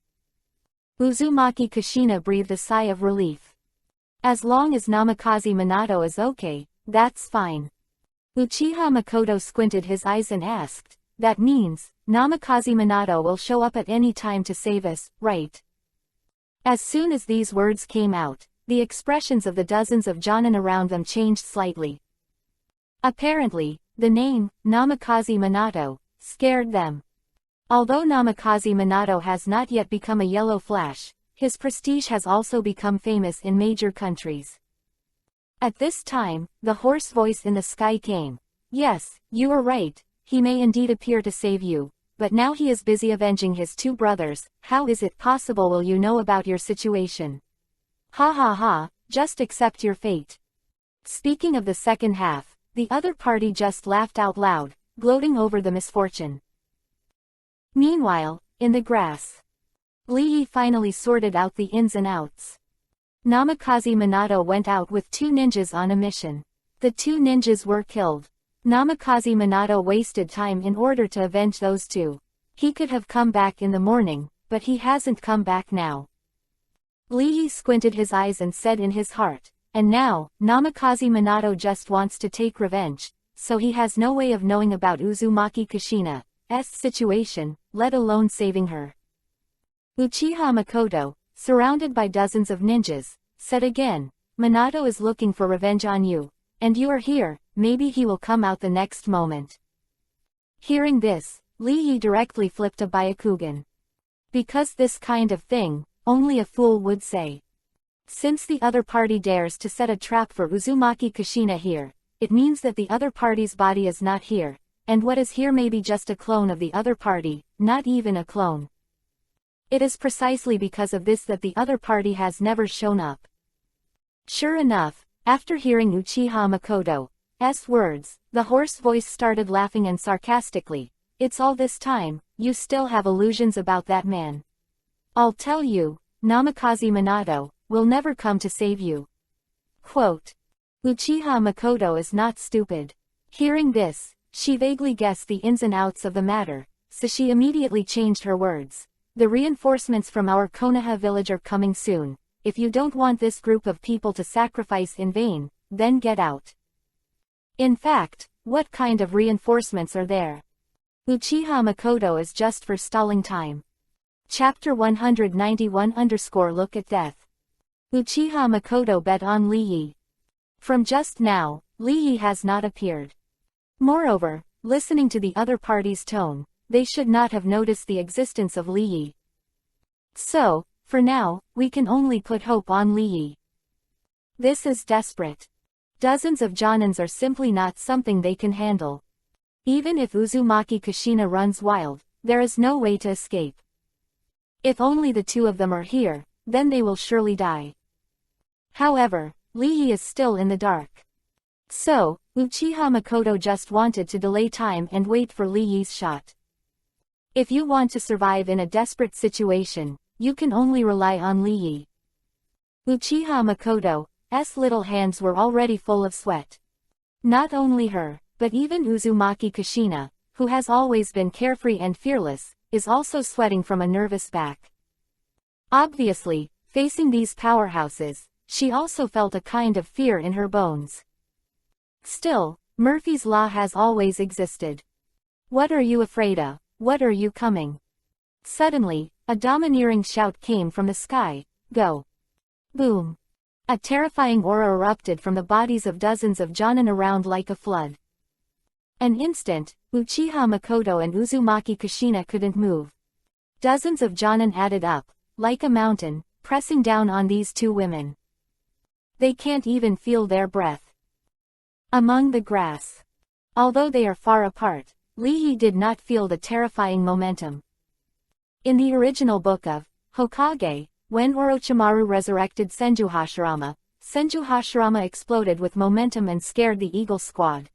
Uzumaki Kushina breathed a sigh of relief. As long as Namikaze Minato is okay, that's fine. Uchiha Makoto squinted his eyes and asked, "That means, Namikaze Minato will show up at any time to save us, right?" As soon as these words came out, the expressions of the dozens of Jonin around them changed slightly. Apparently, the name, Namikaze Minato, scared them. Although Namikaze Minato has not yet become a yellow flash, his prestige has also become famous in major countries. At this time, the hoarse voice in the sky came. "Yes, you are right, he may indeed appear to save you, but now he is busy avenging his 2 brothers, how is it possible will you know about your situation? Ha ha ha, just accept your fate." Speaking of the second half, the other party just laughed out loud, gloating over the misfortune. Meanwhile, in the grass, Lee finally sorted out the ins and outs. Namikaze Minato went out with 2 ninjas on a mission. The 2 ninjas were killed. Namikaze Minato wasted time in order to avenge those 2. He could have come back in the morning, but he hasn't come back now. Lee squinted his eyes and said in his heart, "And now, Namikaze Minato just wants to take revenge, so he has no way of knowing about Uzumaki Kushina's situation, let alone saving her." Uchiha Makoto, surrounded by dozens of ninjas, said again, "Minato is looking for revenge on you, and you are here, maybe he will come out the next moment." Hearing this, Lee directly flipped a Byakugan. Because this kind of thing, only a fool would say. Since the other party dares to set a trap for Uzumaki Kushina here, it means that the other party's body is not here, and what is here may be just a clone of the other party, not even a clone. It is precisely because of this that the other party has never shown up. Sure enough, after hearing Uchiha Makoto's words, the hoarse voice started laughing and sarcastically. It's all this time, you still have illusions about that man. I'll tell you, Namikaze Minato will never come to save you. Quote. Uchiha Makoto is not stupid. Hearing this, she vaguely guessed the ins and outs of the matter, so she immediately changed her words. The reinforcements from our Konoha village are coming soon. If you don't want this group of people to sacrifice in vain, then get out. In fact, what kind of reinforcements are there? Uchiha Makoto is just for stalling time. Chapter 191-Look at Death. Uchiha Makoto bet on Lee Yi. From just now, Lee Yi has not appeared. Moreover, listening to the other party's tone, they should not have noticed the existence of Lee Yi. So, for now, we can only put hope on Lee Yi. This is desperate. Dozens of Jonins are simply not something they can handle. Even if Uzumaki Kushina runs wild, there is no way to escape. If only the two of them are here, then they will surely die. However, Lee Yi is still in the dark. So, Uchiha Makoto just wanted to delay time and wait for Lee Yi's shot. If you want to survive in a desperate situation, you can only rely on Lee Yi. Uchiha Makoto's little hands were already full of sweat. Not only her, but even Uzumaki Kushina, who has always been carefree and fearless, is also sweating from a nervous back. Obviously, facing these powerhouses, she also felt a kind of fear in her bones. Still, Murphy's Law has always existed. What are you afraid of? What are you coming? Suddenly, a domineering shout came from the sky. Go! Boom! A terrifying aura erupted from the bodies of dozens of Jonin around like a flood. An instant, Uchiha Makoto and Uzumaki Kushina couldn't move. Dozens of Jonin added up, like a mountain, pressing down on these two women. They can't even feel their breath. Among the grass. Although they are far apart, Lee Yi did not feel the terrifying momentum. In the original book of Hokage, when Orochimaru resurrected Senju Hashirama exploded with momentum and scared the Eagle Squad.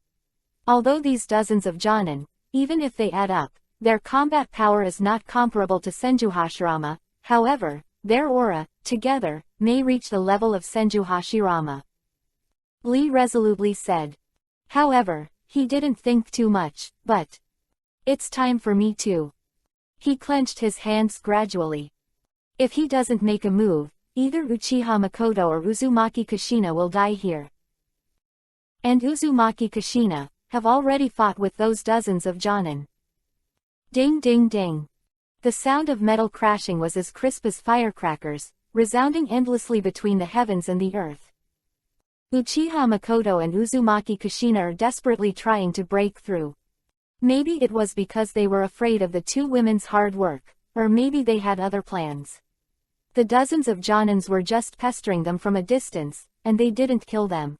Although these dozens of Jonin, even if they add up, their combat power is not comparable to Senju Hashirama, however, their aura, together, may reach the level of Senju Hashirama. Lee resolutely said. However, he didn't think too much, but it's time for me too. He clenched his hands gradually. If he doesn't make a move, either Uchiha Makoto or Uzumaki Kushina will die here. And Uzumaki Kushina have already fought with those dozens of Jonin. Ding ding ding. The sound of metal crashing was as crisp as firecrackers, resounding endlessly between the heavens and the earth. Uchiha Makoto and Uzumaki Kushina are desperately trying to break through. Maybe it was because they were afraid of the two women's hard work, or maybe they had other plans. The dozens of Jonins were just pestering them from a distance, and they didn't kill them.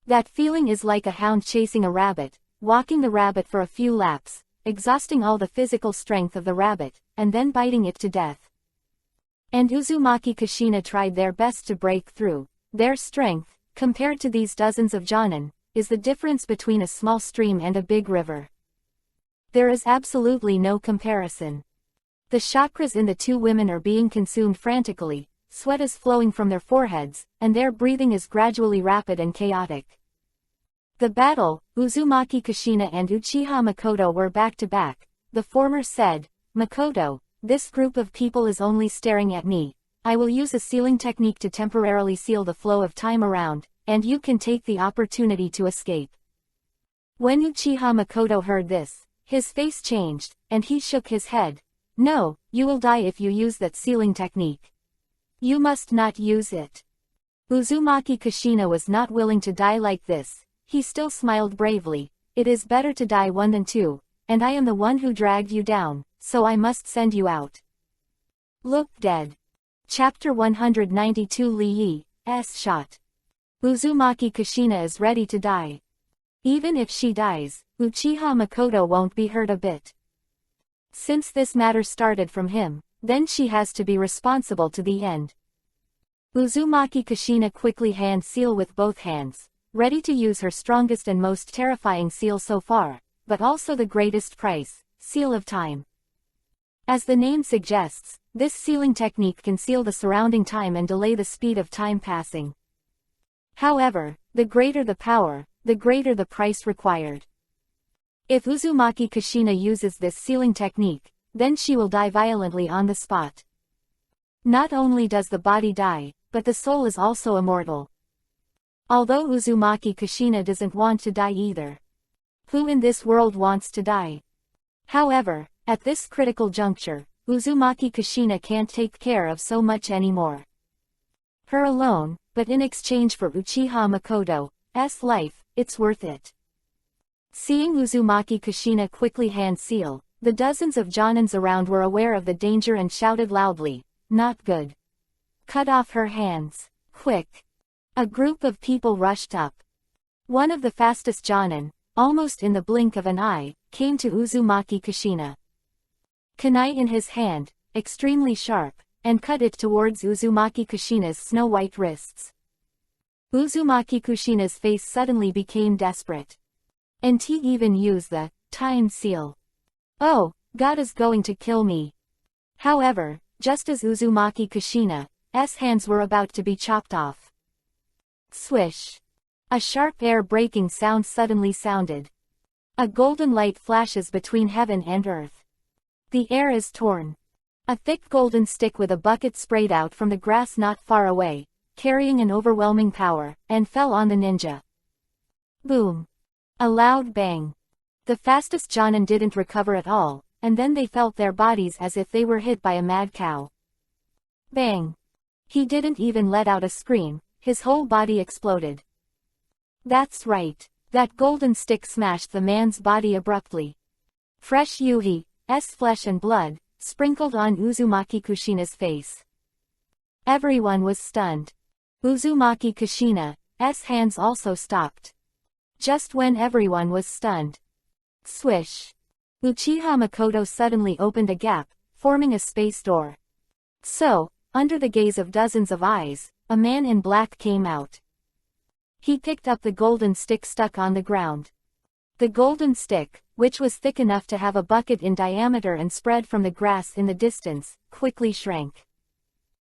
That feeling is like a hound chasing a rabbit, walking the rabbit for a few laps, exhausting all the physical strength of the rabbit, and then biting it to death. And Uzumaki Kushina tried their best to break through. Their strength, compared to these dozens of Jonin, is the difference between a small stream and a big river. There is absolutely no comparison. The chakras in the two women are being consumed frantically, sweat is flowing from their foreheads, and their breathing is gradually rapid and chaotic. The battle, Uzumaki Kushina and Uchiha Makoto were back to back. The former said, "Makoto, this group of people is only staring at me. I will use a sealing technique to temporarily seal the flow of time around, and you can take the opportunity to escape." When Uchiha Makoto heard this, his face changed, and he shook his head. "No, you will die if you use that sealing technique. You must not use it." Uzumaki Kushina was not willing to die like this. He still smiled bravely. "It is better to die one than two, and I am the one who dragged you down, so I must send you out. Look dead." Chapter 192 Lee Yi's shot. Uzumaki Kushina is ready to die. Even if she dies, Uchiha Makoto won't be hurt a bit. Since this matter started from him, then she has to be responsible to the end. Uzumaki Kushina quickly hand seal with both hands, ready to use her strongest and most terrifying seal so far, but also the greatest price, seal of time. As the name suggests, this sealing technique can seal the surrounding time and delay the speed of time passing. However, the greater the power, the greater the price required. If Uzumaki Kushina uses this sealing technique, then she will die violently on the spot. Not only does the body die, but the soul is also immortal. Although Uzumaki Kushina doesn't want to die either. Who in this world wants to die? However, at this critical juncture, Uzumaki Kushina can't take care of so much anymore. Her alone, but in exchange for Uchiha Makoto's life, it's worth it. Seeing Uzumaki Kushina quickly hand seal, the dozens of Jonins around were aware of the danger and shouted loudly, "Not good. Cut off her hands, quick." A group of people rushed up. One of the fastest Jonin, almost in the blink of an eye, came to Uzumaki Kushina. Kunai in his hand, extremely sharp, and cut it towards Uzumaki Kushina's snow-white wrists. Uzumaki Kushina's face suddenly became desperate. And he even used the time seal. "Oh, God is going to kill me." However, just as Uzumaki Kushina's hands were about to be chopped off. Swish! A sharp air-breaking sound suddenly sounded. A golden light flashes between heaven and earth. The air is torn. A thick golden stick with a bucket sprayed out from the grass not far away, carrying an overwhelming power, and fell on the ninja. Boom! A loud bang. The fastest Jonin didn't recover at all, and then they felt their bodies as if they were hit by a mad cow. Bang! He didn't even let out a scream, his whole body exploded. That's right, that golden stick smashed the man's body abruptly. Fresh Yuhi's flesh and blood sprinkled on Uzumaki Kushina's face. Everyone was stunned. Uzumaki Kushina's hands also stopped. Just when everyone was stunned. Swish! Uchiha Makoto suddenly opened a gap, forming a space door. So, under the gaze of dozens of eyes, a man in black came out. He picked up the golden stick stuck on the ground. The golden stick, which was thick enough to have a bucket in diameter and spread from the grass in the distance, quickly shrank.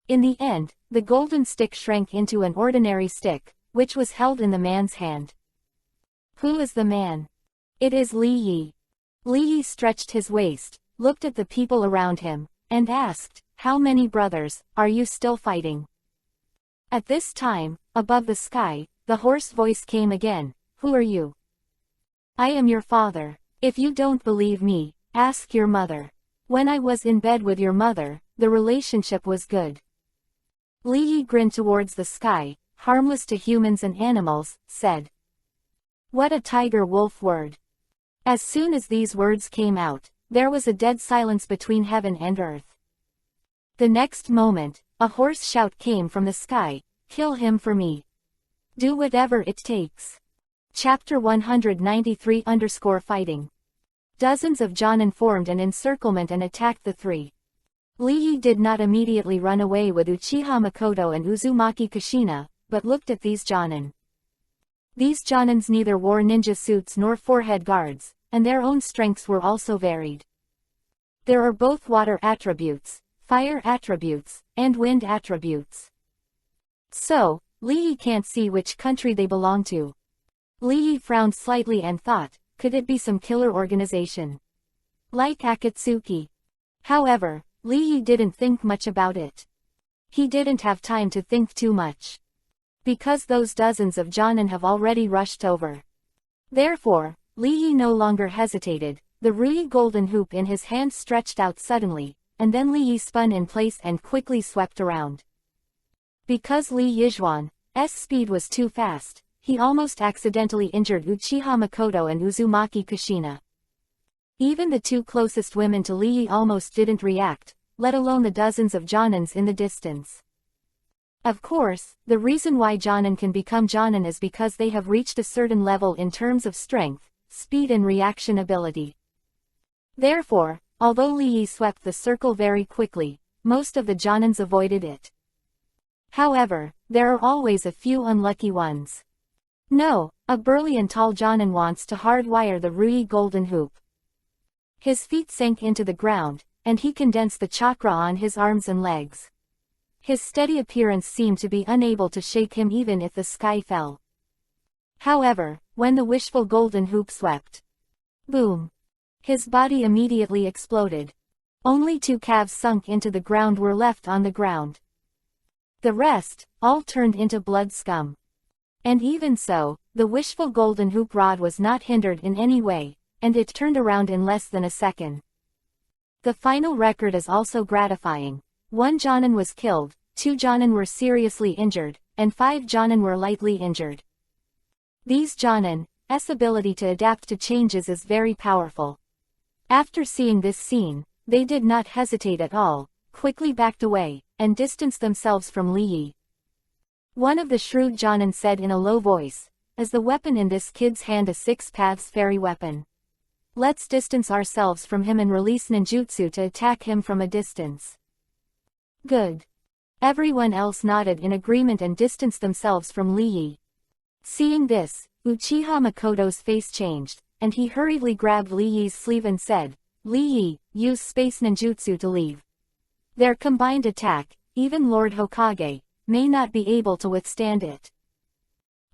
In the end, the golden stick shrank into an ordinary stick, which was held in the man's hand. Who is the man? It is Li Yi. Li Yi stretched his waist, looked at the people around him, and asked, "How many brothers are you still fighting?" At this time, above the sky, the hoarse voice came again, "Who are you?" "I am your father. If you don't believe me, ask your mother. When I was in bed with your mother, the relationship was good." Li Yi grinned towards the sky, harmless to humans and animals, said. What a tiger-wolf word. As soon as these words came out, there was a dead silence between heaven and earth. The next moment, a hoarse shout came from the sky, "Kill him for me. Do whatever it takes." Chapter 193-Fighting. Dozens of Jonin formed an encirclement and attacked the three. Li Yi did not immediately run away with Uchiha Makoto and Uzumaki Kushina, but looked at these Jonin. These Jonins neither wore ninja suits nor forehead guards, and their own strengths were also varied. There are both water attributes, fire attributes, and wind attributes. So, Li Yi can't see which country they belong to. Li Yi frowned slightly and thought, could it be some killer organization? Like Akatsuki. However, Li Yi didn't think much about it. He didn't have time to think too much. Because those dozens of Jonin have already rushed over. Therefore, Li Yi no longer hesitated, the Rui golden hoop in his hand stretched out suddenly, and then Li Yi spun in place and quickly swept around. Because Li Yizhuan's speed was too fast, he almost accidentally injured Uchiha Makoto and Uzumaki Kushina. Even the two closest women to Li Yi almost didn't react, let alone the dozens of Jonins in the distance. Of course, the reason why Jonin can become Jonin is because they have reached a certain level in terms of strength, speed and reaction ability. Therefore, although Li Yi swept the circle very quickly, most of the Jonins avoided it. However, there are always a few unlucky ones. No, a burly and tall Jonin wants to hardwire the Rui golden hoop. His feet sank into the ground, and he condensed the chakra on his arms and legs. His steady appearance seemed to be unable to shake him even if the sky fell. However, when the wishful golden hoop swept, boom! His body immediately exploded. Only 2 calves sunk into the ground were left on the ground. The rest, all turned into blood scum. And even so, the wishful golden hoop rod was not hindered in any way, and it turned around in less than a second. The final record is also gratifying. 1 Jonin was killed, 2 Jonin were seriously injured, and 5 Jonin were lightly injured. These Jonin's ability to adapt to changes is very powerful. After seeing this scene, they did not hesitate at all, quickly backed away, and distanced themselves from Li Yi. One of the shrewd Jonin said in a low voice, "Is the weapon in this kid's hand a 6 paths fairy weapon? Let's distance ourselves from him and release ninjutsu to attack him from a distance." Good. Everyone else nodded in agreement and distanced themselves from Li Yi. Seeing this, Uchiha Makoto's face changed, and he hurriedly grabbed Li Yi's sleeve and said, "Li Yi, use space ninjutsu to leave. Their combined attack, even Lord Hokage, may not be able to withstand it."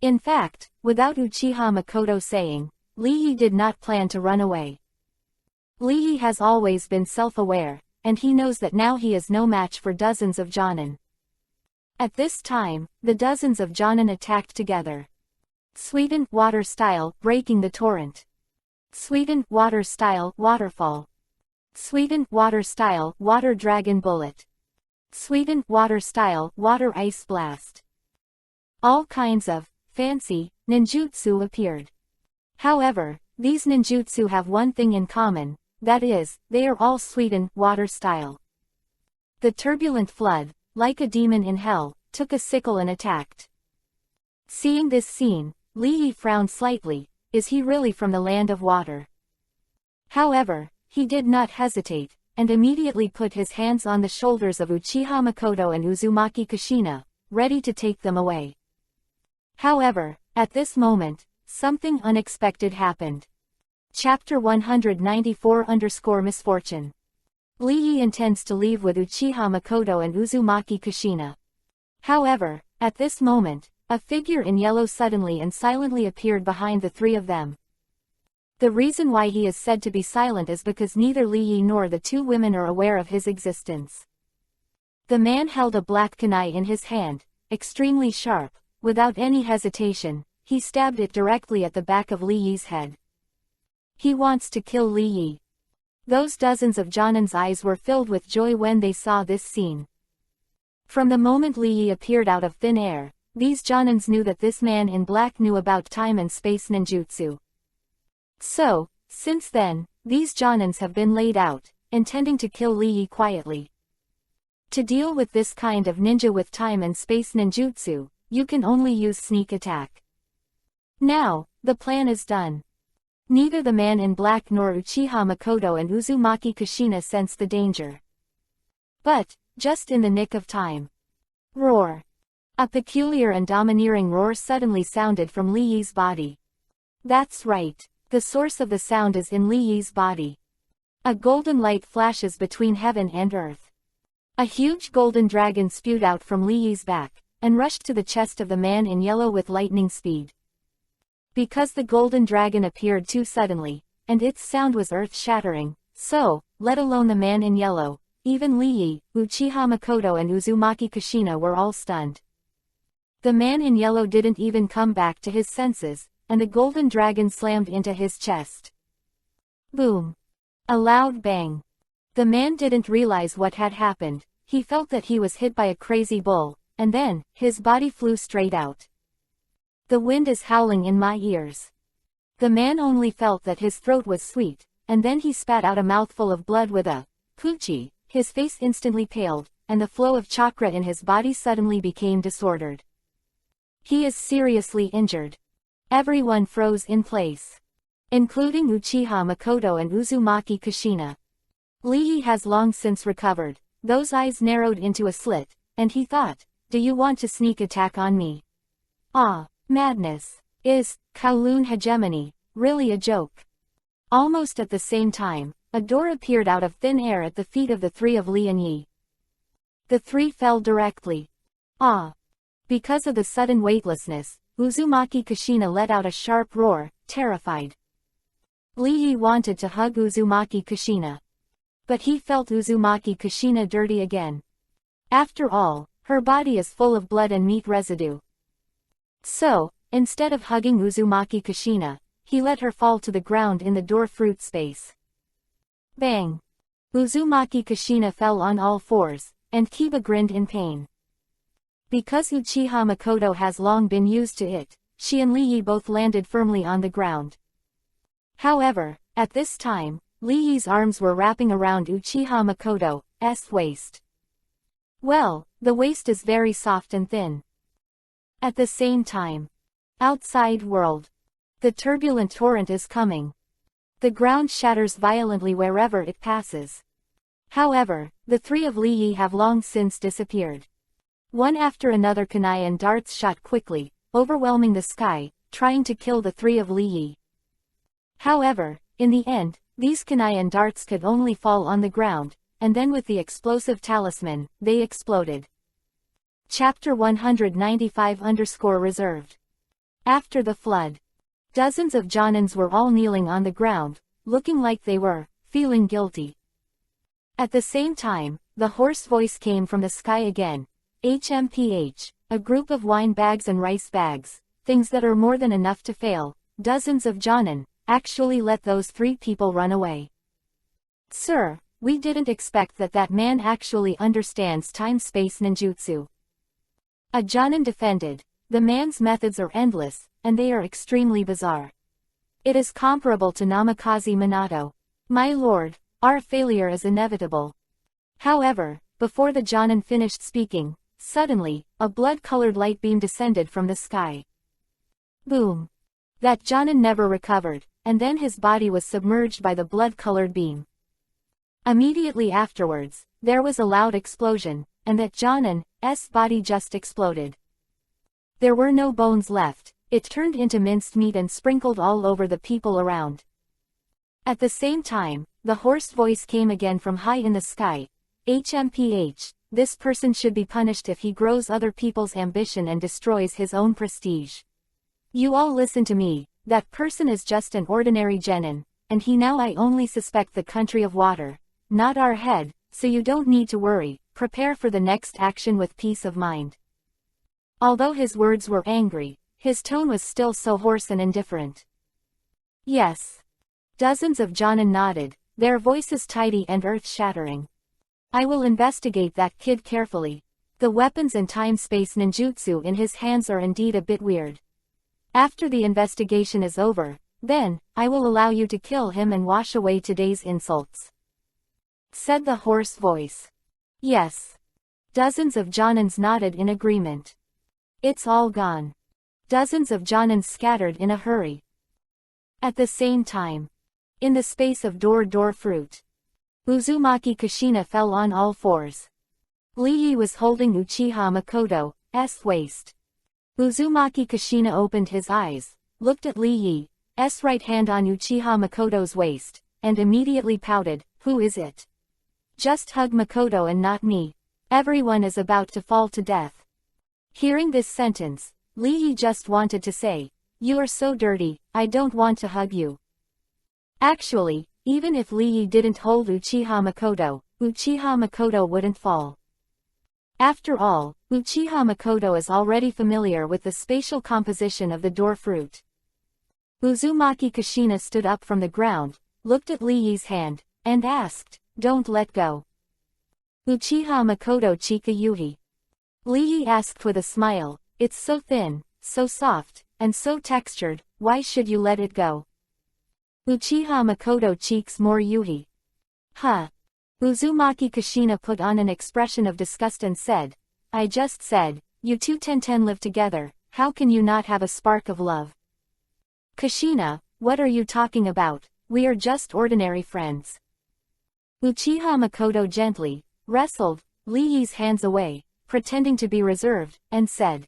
In fact, without Uchiha Makoto saying, Li Yi did not plan to run away. Li Yi has always been self-aware, and he knows that now he is no match for dozens of Jonin. At this time, the dozens of Jonin attacked together. Sweden, water style, breaking the torrent. Sweden, water style, waterfall. Sweden, water style, water dragon bullet. Sweden, water style, water ice blast. All kinds of fancy ninjutsu appeared. However, these ninjutsu have one thing in common, that is, they are all Sweden, water style. The turbulent flood, like a demon in hell, took a sickle and attacked. Seeing this scene, Li Yi frowned slightly. Is he really from the land of water? However, he did not hesitate, and immediately put his hands on the shoulders of Uchiha Makoto and Uzumaki Kushina, ready to take them away. However, at this moment, something unexpected happened. Chapter 194-Misfortune. Li Yi intends to leave with Uchiha Makoto and Uzumaki Kushina. However, at this moment, a figure in yellow suddenly and silently appeared behind the 3 of them. The reason why he is said to be silent is because neither Li Yi nor the 2 women are aware of his existence. The man held a black kunai in his hand, extremely sharp. Without any hesitation, he stabbed it directly at the back of Li Yi's head. He wants to kill Li Yi. Those dozens of Jonin's eyes were filled with joy when they saw this scene. From the moment Li Yi appeared out of thin air, these Jonins knew that this man in black knew about time and space ninjutsu. So, since then, these Jonins have been laid out, intending to kill Li Yi quietly. To deal with this kind of ninja with time and space ninjutsu, you can only use sneak attack. Now, the plan is done. Neither the man in black nor Uchiha Makoto and Uzumaki Kushina sensed the danger. But, just in the nick of time. Roar! A peculiar and domineering roar suddenly sounded from Li Yi's body. That's right, the source of the sound is in Li Yi's body. A golden light flashes between heaven and earth. A huge golden dragon spewed out from Li Yi's back, and rushed to the chest of the man in yellow with lightning speed. Because the golden dragon appeared too suddenly, and its sound was earth-shattering, so, let alone the man in yellow, even Li Yi, Uchiha Makoto and Uzumaki Kushina were all stunned. The man in yellow didn't even come back to his senses, and the golden dragon slammed into his chest. Boom! A loud bang. The man didn't realize what had happened. He felt that he was hit by a crazy bull, and then, his body flew straight out. The wind is howling in my ears. The man only felt that his throat was sweet, and then he spat out a mouthful of blood with a poochie. His face instantly paled, and the flow of chakra in his body suddenly became disordered. He is seriously injured. Everyone froze in place, including Uchiha Makoto and Uzumaki Kushina. Lee has long since recovered. Those eyes narrowed into a slit, and he thought, "Do you want to sneak attack on me? Ah, madness. Is Kowloon hegemony really a joke?" Almost at the same time, a door appeared out of thin air at the feet of the three of Li and Yi. The three fell directly. Ah! Because of the sudden weightlessness, Uzumaki Kushina let out a sharp roar, terrified. Li Yi wanted to hug Uzumaki Kushina. But he felt Uzumaki Kushina dirty again. After all, her body is full of blood and meat residue. So, instead of hugging Uzumaki Kushina, he let her fall to the ground in the door fruit space. Bang! Uzumaki Kushina fell on all fours, and Kiba grinned in pain. Because Uchiha Makoto has long been used to it, she and Lee Yi both landed firmly on the ground. However, at this time, Lee Yi's arms were wrapping around Uchiha Makoto's waist. Well, the waist is very soft and thin. At the same time, outside world, the turbulent torrent is coming. The ground shatters violently wherever it passes. However, the three of Lee Yi have long since disappeared. One after another kunai and darts shot quickly, overwhelming the sky, trying to kill the three of Lee Yi. However, in the end, these kunai and darts could only fall on the ground, and then with the explosive talisman, they exploded. Chapter 195-reserved. After the flood, dozens of Jonins were all kneeling on the ground, looking like they were feeling guilty. At the same time, the hoarse voice came from the sky again. HMPH, a group of wine bags and rice bags, things that are more than enough to fail, dozens of Jonin, actually let those three people run away. Sir, we didn't expect that man actually understands time-space ninjutsu. A Jonin defended. The man's methods are endless, and they are extremely bizarre. It is comparable to Namikaze Minato. My lord, our failure is inevitable. However, before the Jonin finished speaking, suddenly, a blood-colored light beam descended from the sky. Boom! That Jonin never recovered, and then his body was submerged by the blood-colored beam. Immediately afterwards, there was a loud explosion, and that Jonin's body just exploded. There were no bones left, it turned into minced meat and sprinkled all over the people around. At the same time, the hoarse voice came again from high in the sky. HMPH, this person should be punished if he grows other people's ambition and destroys his own prestige. You all listen to me, that person is just an ordinary genin, and he now I only suspect the country of water, not our head, so you don't need to worry, prepare for the next action with peace of mind. Although his words were angry, his tone was still so hoarse and indifferent. Yes. Dozens of Jonin nodded, their voices tidy and earth-shattering. I will investigate that kid carefully. The weapons and time-space ninjutsu in his hands are indeed a bit weird. After the investigation is over, then, I will allow you to kill him and wash away today's insults. Said the hoarse voice. Yes. Dozens of Jonins nodded in agreement. It's all gone. Dozens of Jonins scattered in a hurry. At the same time, in the space of door fruit, Uzumaki Kushina fell on all fours. Lee Yi was holding Uchiha Makoto's waist. Uzumaki Kushina opened his eyes, looked at Lee Yi's right hand on Uchiha Makoto's waist, and immediately pouted, "Who is it? Just hug Makoto and not me. Everyone is about to fall to death." Hearing this sentence, Lee Yi just wanted to say, "You are so dirty, I don't want to hug you." Actually, even if Lee Yi didn't hold Uchiha Makoto wouldn't fall. After all, Uchiha Makoto is already familiar with the spatial composition of the door fruit. Uzumaki Kushina stood up from the ground, looked at Lee Yi's hand, and asked, "Don't let go." Uchiha Makoto Chika Yuhi. Lee Yi asked with a smile, "It's so thin, so soft, and so textured, why should you let it go?" Uchiha Makoto cheeks more Yuhi. Huh. Uzumaki Kushina put on an expression of disgust and said, I just said, you two ten live together, how can you not have a spark of love? Kushina, what are you talking about? We are just ordinary friends. Uchiha Makoto gently wrestled Lee Yi's hands away, pretending to be reserved, and said.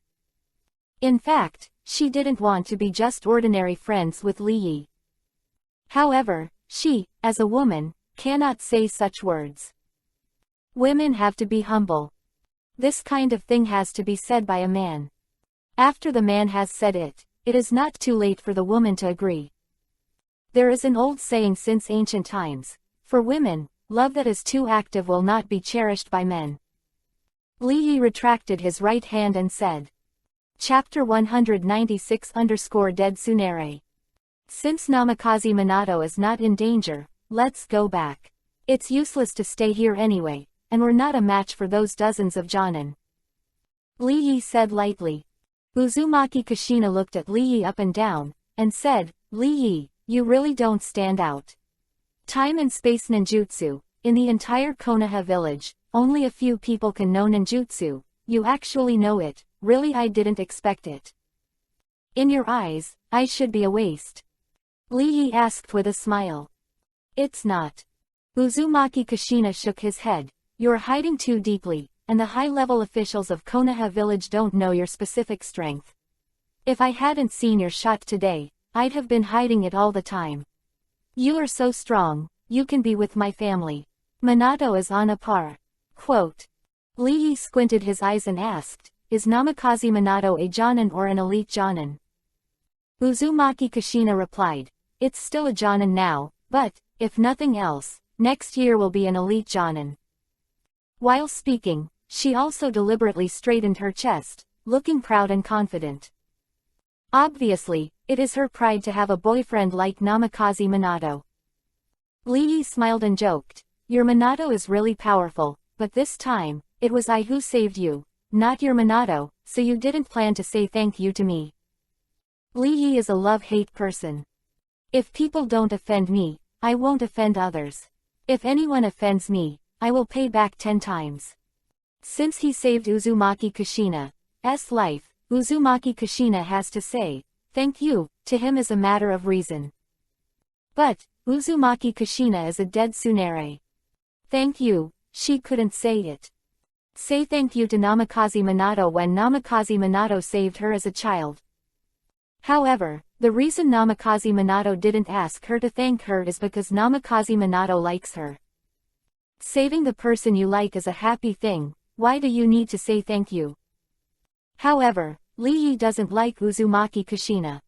In fact, she didn't want to be just ordinary friends with Lee Yi. However, she, as a woman, cannot say such words. Women have to be humble. This kind of thing has to be said by a man. After the man has said it, it is not too late for the woman to agree. There is an old saying since ancient times, for women, love that is too active will not be cherished by men. Lee Yi retracted his right hand and said. Chapter 196-Dead Tsunere. Since Namikaze Minato is not in danger, let's go back. It's useless to stay here anyway, and we're not a match for those dozens of Jonin. Lee Yi said lightly. Uzumaki Kushina looked at Lee Yi up and down, and said, Lee Yi, you really don't stand out. Time and space ninjutsu, in the entire Konoha village, only a few people can know ninjutsu, you actually know it, really I didn't expect it. In your eyes, I should be a waste. Lee Yi asked with a smile. It's not. Uzumaki Kushina shook his head, you're hiding too deeply, and the high-level officials of Konoha village don't know your specific strength. If I hadn't seen your shot today, I'd have been hiding it all the time. You are so strong, you can be with my family. Minato is on a par. Quote. Lee Yi squinted his eyes and asked, is Namikaze Minato a Jonin or an elite Jonin? Uzumaki Kushina replied, it's still a Jonin now, but, if nothing else, next year will be an elite Jonin. While speaking, she also deliberately straightened her chest, looking proud and confident. Obviously, it is her pride to have a boyfriend like Namikaze Minato. Lee Yi smiled and joked, your Minato is really powerful, but this time, it was I who saved you, not your Minato, so you didn't plan to say thank you to me. Lee Yi is a love-hate person. If people don't offend me, I won't offend others. If anyone offends me, I will pay back 10 times. Since he saved Uzumaki Kushina's life, Uzumaki Kushina has to say, thank you, to him as a matter of reason. But, Uzumaki Kushina is a dead Tsunere. Thank you, she couldn't say it. Say thank you to Namikaze Minato when Namikaze Minato saved her as a child. However, the reason Namikaze Minato didn't ask her to thank her is because Namikaze Minato likes her. Saving the person you like is a happy thing, why do you need to say thank you? However, Lee Yi doesn't like Uzumaki Kushina.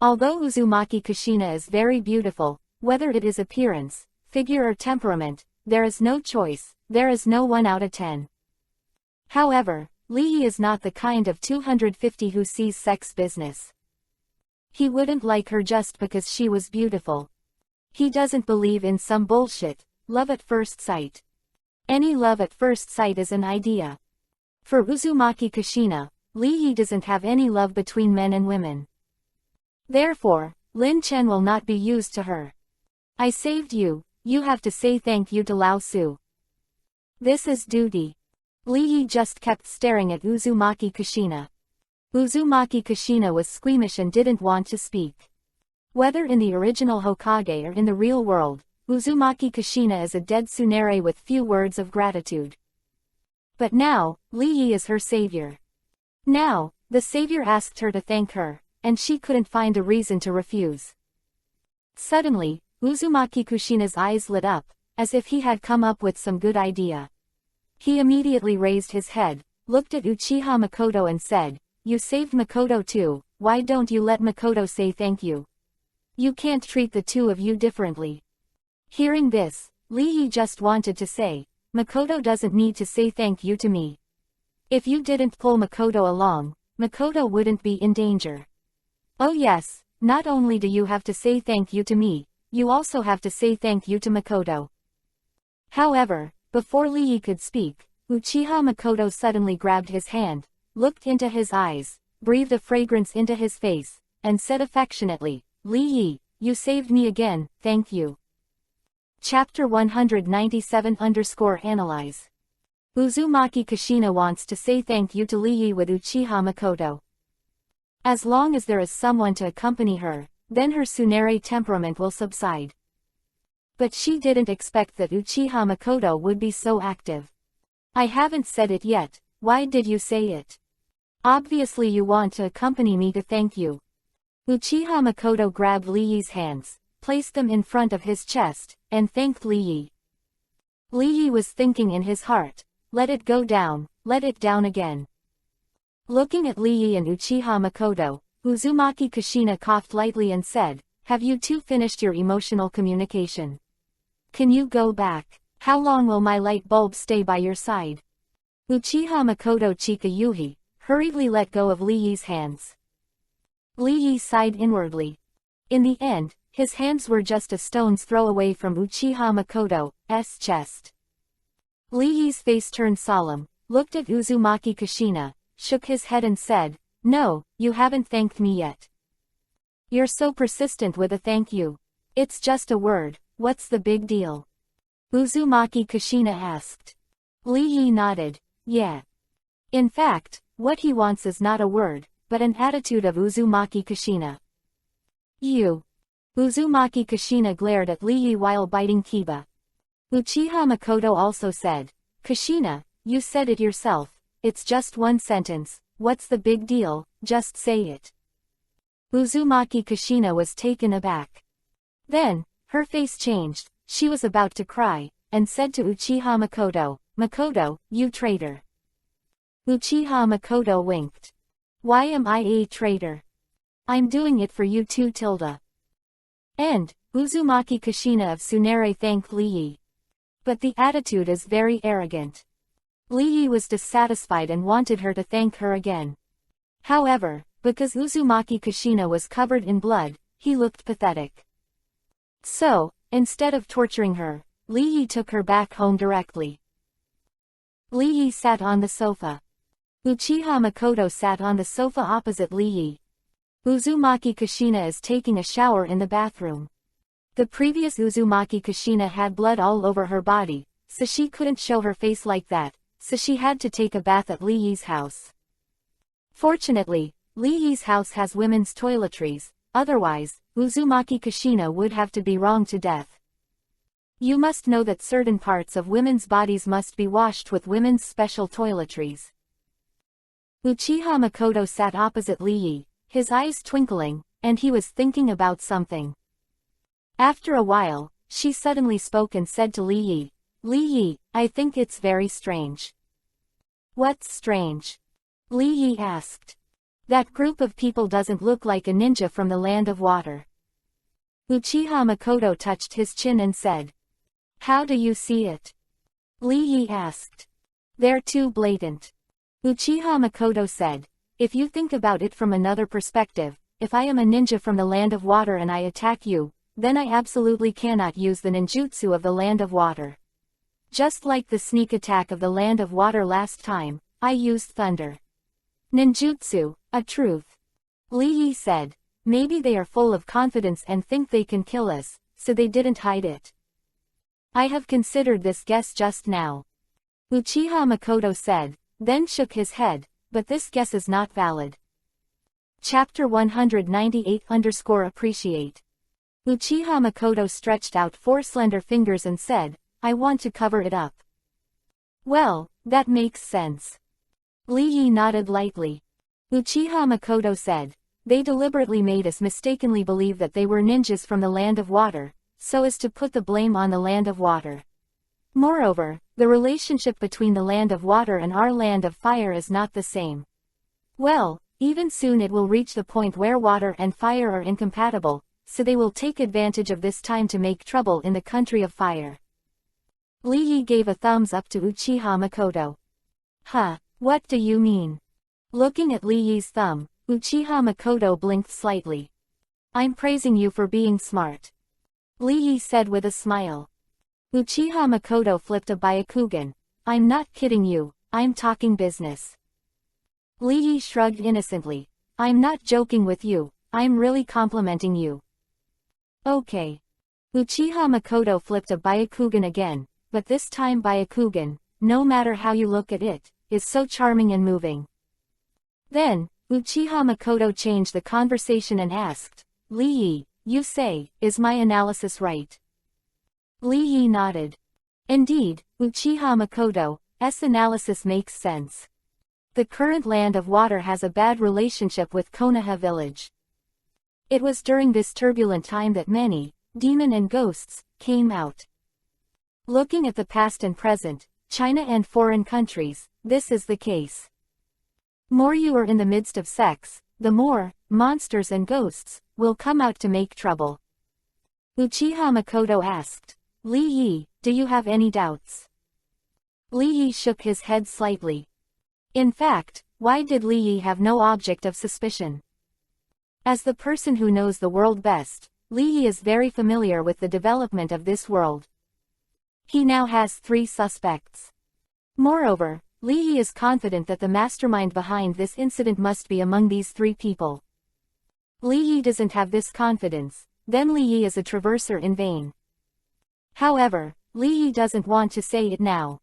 Although Uzumaki Kushina is very beautiful, whether it is appearance, figure or temperament, there is no choice, there is no 1 out of 10. However, Lee Yi is not the kind of 250 who sees sex business. He wouldn't like her just because she was beautiful. He doesn't believe in some bullshit, love at first sight. Any love at first sight is an idea. For Uzumaki Kushina, Lee Yi doesn't have any love between men and women. Therefore, Lin Chen will not be used to her. I saved you, you have to say thank you to Lao Su. This is duty. Lee Yi just kept staring at Uzumaki Kushina. Uzumaki Kushina was squeamish and didn't want to speak. Whether in the original Hokage or in the real world, Uzumaki Kushina is a dead Tsunere with few words of gratitude. But now, Lee Yi is her savior. Now, the savior asked her to thank her, and she couldn't find a reason to refuse. Suddenly, Uzumaki Kushina's eyes lit up, as if he had come up with some good idea. He immediately raised his head, looked at Uchiha Makoto and said, you saved Makoto too, why don't you let Makoto say thank you? You can't treat the two of you differently. Hearing this, Lee Yi just wanted to say, Makoto doesn't need to say thank you to me. If you didn't pull Makoto along, Makoto wouldn't be in danger. Oh yes, not only do you have to say thank you to me, you also have to say thank you to Makoto. However, before Lee Yi could speak, Uchiha Makoto suddenly grabbed his hand, looked into his eyes, breathed a fragrance into his face, and said affectionately, Lee Yi, you saved me again, thank you. Chapter 197-Analyze. Uzumaki Kushina wants to say thank you to Lee with Uchiha Makoto. As long as there is someone to accompany her, then her tsundere temperament will subside. But she didn't expect that Uchiha Makoto would be so active. I haven't said it yet, why did you say it? Obviously you want to accompany me to thank you. Uchiha Makoto grabbed Lee's hands, placed them in front of his chest, and thanked Lee. Lee was thinking in his heart, let it down again. Looking at Lee and Uchiha Makoto, Uzumaki Kushina coughed lightly and said, have you two finished your emotional communication? Can you go back? How long will my light bulb stay by your side? Uchiha Makoto Chikayuhi hurriedly let go of Lee's hands. Lee sighed inwardly. In the end, his hands were just a stone's throw away from Uchiha Makoto's chest. Lee's face turned solemn, looked at Uzumaki Kushina, shook his head and said, no, you haven't thanked me yet. You're so persistent with a thank you. It's just a word, what's the big deal? Uzumaki Kushina asked. Lee nodded, yeah. In fact, what he wants is not a word, but an attitude of Uzumaki Kushina. You. Uzumaki Kushina glared at Lee while biting Kiba. Uchiha Makoto also said, Kushina, you said it yourself, it's just one sentence, what's the big deal, just say it. Uzumaki Kushina was taken aback. Then, her face changed, she was about to cry, and said to Uchiha Makoto, Makoto, you traitor. Uchiha Makoto winked. Why am I a traitor? I'm doing it for you too tilde. And, Uzumaki Kushina of Tsunere thanked Lee. But the attitude is very arrogant. Lee was dissatisfied and wanted her to thank her again. However, because Uzumaki Kushina was covered in blood, he looked pathetic. So, instead of torturing her, Lee took her back home directly. Lee sat on the sofa. Uchiha Makoto sat on the sofa opposite Lee. Uzumaki Kushina is taking a shower in the bathroom. The previous Uzumaki Kushina had blood all over her body, so she couldn't show her face like that, so she had to take a bath at Lee's house. Fortunately, Lee's house has women's toiletries, otherwise, Uzumaki Kushina would have to be wronged to death. You must know that certain parts of women's bodies must be washed with women's special toiletries. Uchiha Makoto sat opposite Lee, his eyes twinkling, and he was thinking about something. After a while, she suddenly spoke and said to Lee, Lee, I think it's very strange. What's strange? Lee asked. That group of people doesn't look like a ninja from the land of water. Uchiha Makoto touched his chin and said. How do you see it? Lee asked. They're too blatant. Uchiha Makoto said. If you think about it from another perspective, if I am a ninja from the land of water and I attack you, then I absolutely cannot use the ninjutsu of the land of water. Just like the sneak attack of the land of water last time, I used thunder. Ninjutsu, a truth. Lee said. Maybe they are full of confidence and think they can kill us, so they didn't hide it. I have considered this guess just now. Uchiha Makoto said, then shook his head, but this guess is not valid. Chapter 198-Appreciate. Uchiha Makoto stretched out 4 slender fingers and said, I want to cover it up. Well, that makes sense. Lee nodded lightly. Uchiha Makoto said, they deliberately made us mistakenly believe that they were ninjas from the land of water, so as to put the blame on the land of water. Moreover, the relationship between the land of water and our land of fire is not the same. Well, even soon it will reach the point where water and fire are incompatible, so they will take advantage of this time to make trouble in the country of fire. Lee gave a thumbs up to Uchiha Makoto. Huh, what do you mean? Looking at Lee's thumb, Uchiha Makoto blinked slightly. I'm praising you for being smart. Lee said with a smile. Uchiha Makoto flipped a Byakugan. I'm not kidding you, I'm talking business. Lee shrugged innocently. I'm not joking with you, I'm really complimenting you. Okay. Uchiha Makoto flipped a Byakugan again, but this time Byakugan, no matter how you look at it, is so charming and moving. Then, Uchiha Makoto changed the conversation and asked, Lee Yi, you say, is my analysis right? Lee Yi nodded. Indeed, Uchiha Makoto's analysis makes sense. The current Land of Water has a bad relationship with Konoha village. It was during this turbulent time that many, demon and ghosts, came out. Looking at the past and present, China and foreign countries, this is the case. More you are in the midst of sex, the more, monsters and ghosts, will come out to make trouble. Uchiha Makoto asked, Lee Yi, do you have any doubts? Lee Yi shook his head slightly. In fact, why did Lee Yi have no object of suspicion? As the person who knows the world best, Lee Yi is very familiar with the development of this world. He now has 3 suspects. Moreover, Lee Yi is confident that the mastermind behind this incident must be among these 3 people. Lee Yi doesn't have this confidence, then Lee Yi is a traverser in vain. However, Lee Yi doesn't want to say it now.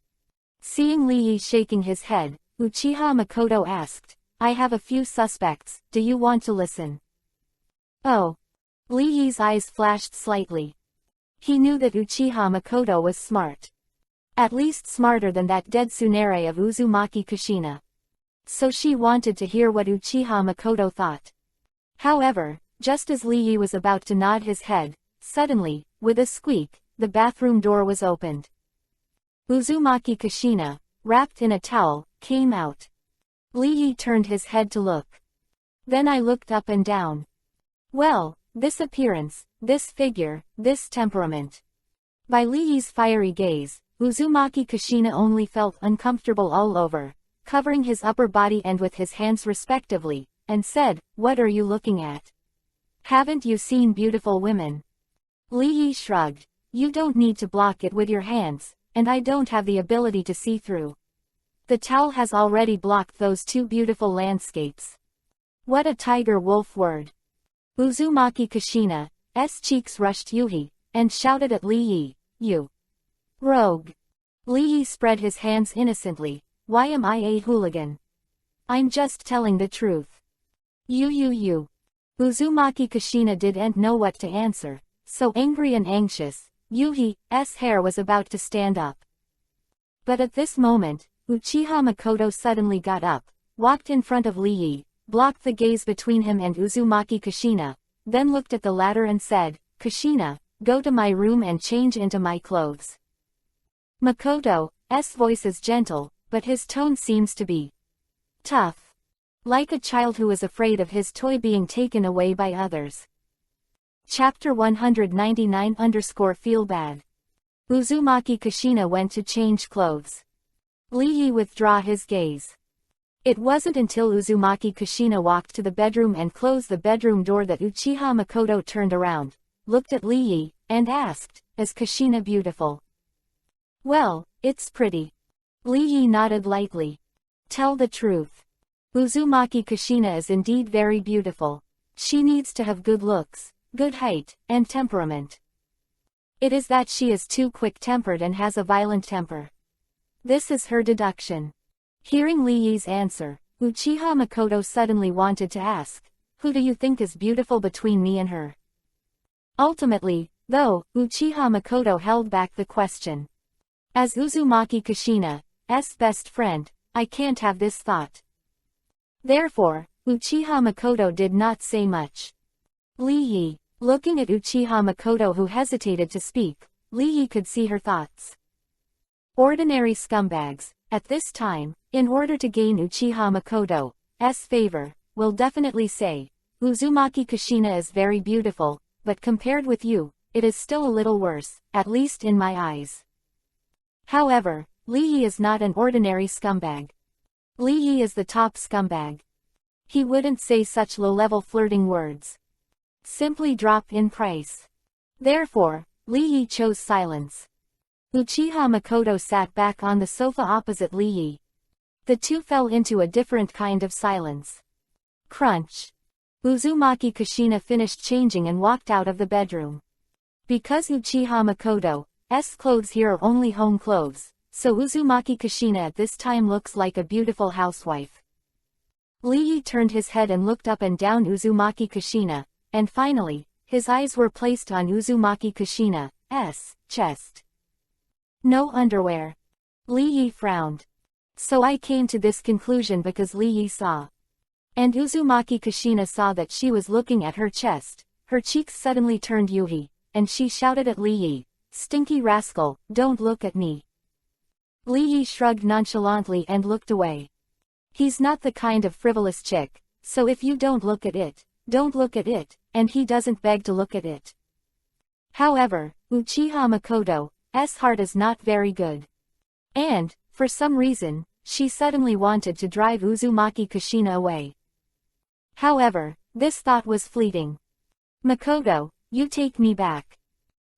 Seeing Lee Yi shaking his head, Uchiha Makoto asked, I have a few suspects, do you want to listen? Oh. Lee Yi's eyes flashed slightly. He knew that Uchiha Makoto was smart. At least smarter than that dead tsundere of Uzumaki Kushina. So she wanted to hear what Uchiha Makoto thought. However, just as Lee Yi was about to nod his head, suddenly, with a squeak, the bathroom door was opened. Uzumaki Kushina, wrapped in a towel, came out. Lee Yi turned his head to look. Then I looked up and down. Well, this appearance, this figure, this temperament. By Lee Yi's fiery gaze, Uzumaki Kushina only felt uncomfortable all over, covering his upper body and with his hands respectively, and said, What are you looking at? Haven't you seen beautiful women? Lee Yi shrugged. You don't need to block it with your hands, and I don't have the ability to see through. The towel has already blocked those 2 beautiful landscapes. What a tiger-wolf word. Uzumaki Kushina's cheeks rushed Yuhi, and shouted at Lee Yi, You rogue. Lee Yi spread his hands innocently, why am I a hooligan? I'm just telling the truth. You. Uzumaki Kushina didn't know what to answer, so angry and anxious, Yuhi's hair was about to stand up. But at this moment, Uchiha Makoto suddenly got up, walked in front of Lee Yi, blocked the gaze between him and Uzumaki Kushina, then looked at the latter and said, Kushina, go to my room and change into my clothes. Makoto's voice is gentle, but his tone seems to be tough. Like a child who is afraid of his toy being taken away by others. Chapter 199-Feel Bad. Uzumaki Kushina went to change clothes. Lee Yi withdrew his gaze. It wasn't until Uzumaki Kushina walked to the bedroom and closed the bedroom door that Uchiha Makoto turned around, looked at Lee Yi, and asked, Is Kushina beautiful? Well, it's pretty. Lee Yi nodded lightly. Tell the truth. Uzumaki Kushina is indeed very beautiful. She needs to have good looks, good height, and temperament. It is that she is too quick-tempered and has a violent temper. This is her deduction. Hearing Lee Yi's answer, Uchiha Makoto suddenly wanted to ask, Who do you think is beautiful between me and her? Ultimately, though, Uchiha Makoto held back the question. As Uzumaki Kushina's best friend, I can't have this thought. Therefore, Uchiha Makoto did not say much. Lee Yi, looking at Uchiha Makoto who hesitated to speak, Lee Yi could see her thoughts. Ordinary scumbags, at this time, in order to gain Uchiha Makoto's favor, will definitely say, Uzumaki Kushina is very beautiful, but compared with you, it is still a little worse, at least in my eyes. However, Lee Yi is not an ordinary scumbag. Lee Yi is the top scumbag. He wouldn't say such low-level flirting words. Simply drop in price. Therefore, Lee Yi chose silence. Uchiha Makoto sat back on the sofa opposite Lee Yi. The two fell into a different kind of silence. Crunch. Uzumaki Kushina finished changing and walked out of the bedroom. Because Uchiha Makoto's clothes here are only home clothes, so Uzumaki Kushina at this time looks like a beautiful housewife. Lee Yi turned his head and looked up and down Uzumaki Kushina, and finally, his eyes were placed on Uzumaki Kushina's chest. No underwear. Lee Yi frowned. So I came to this conclusion because Lee Yi saw. And Uzumaki Kushina saw that she was looking at her chest. Her cheeks suddenly turned Yuhi, and she shouted at Lee Yi, "Stinky rascal, don't look at me." Lee Yi shrugged nonchalantly and looked away. He's not the kind of frivolous chick, so if you don't look at it, don't look at it, and he doesn't beg to look at it. However, Uchiha Makoto's heart is not very good. And, for some reason, she suddenly wanted to drive Uzumaki Kushina away. However, this thought was fleeting. "Makoto, you take me back."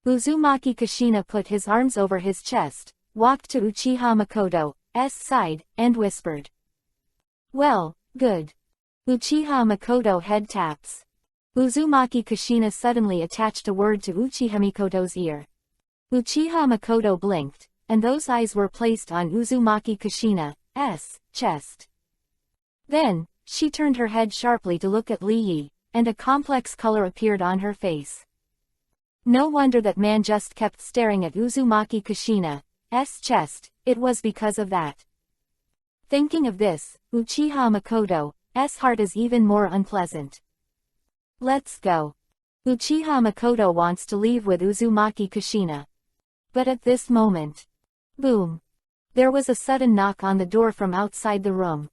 Uzumaki Kushina put his arms over his chest, walked to Uchiha Makoto's side, and whispered. "Well, good." Uchiha Makoto head taps. Uzumaki Kushina suddenly attached a word to Uchiha Makoto's ear. Uchiha Makoto blinked, and those eyes were placed on Uzumaki Kushina's chest. Then, she turned her head sharply to look at Lee Yi, and a complex color appeared on her face. No wonder that man just kept staring at Uzumaki Kushina's chest, it was because of that. Thinking of this, Uchiha Makoto's heart is even more unpleasant. Let's go. Uchiha Makoto wants to leave with Uzumaki Kushina. But at this moment, boom! There was a sudden knock on the door from outside the room.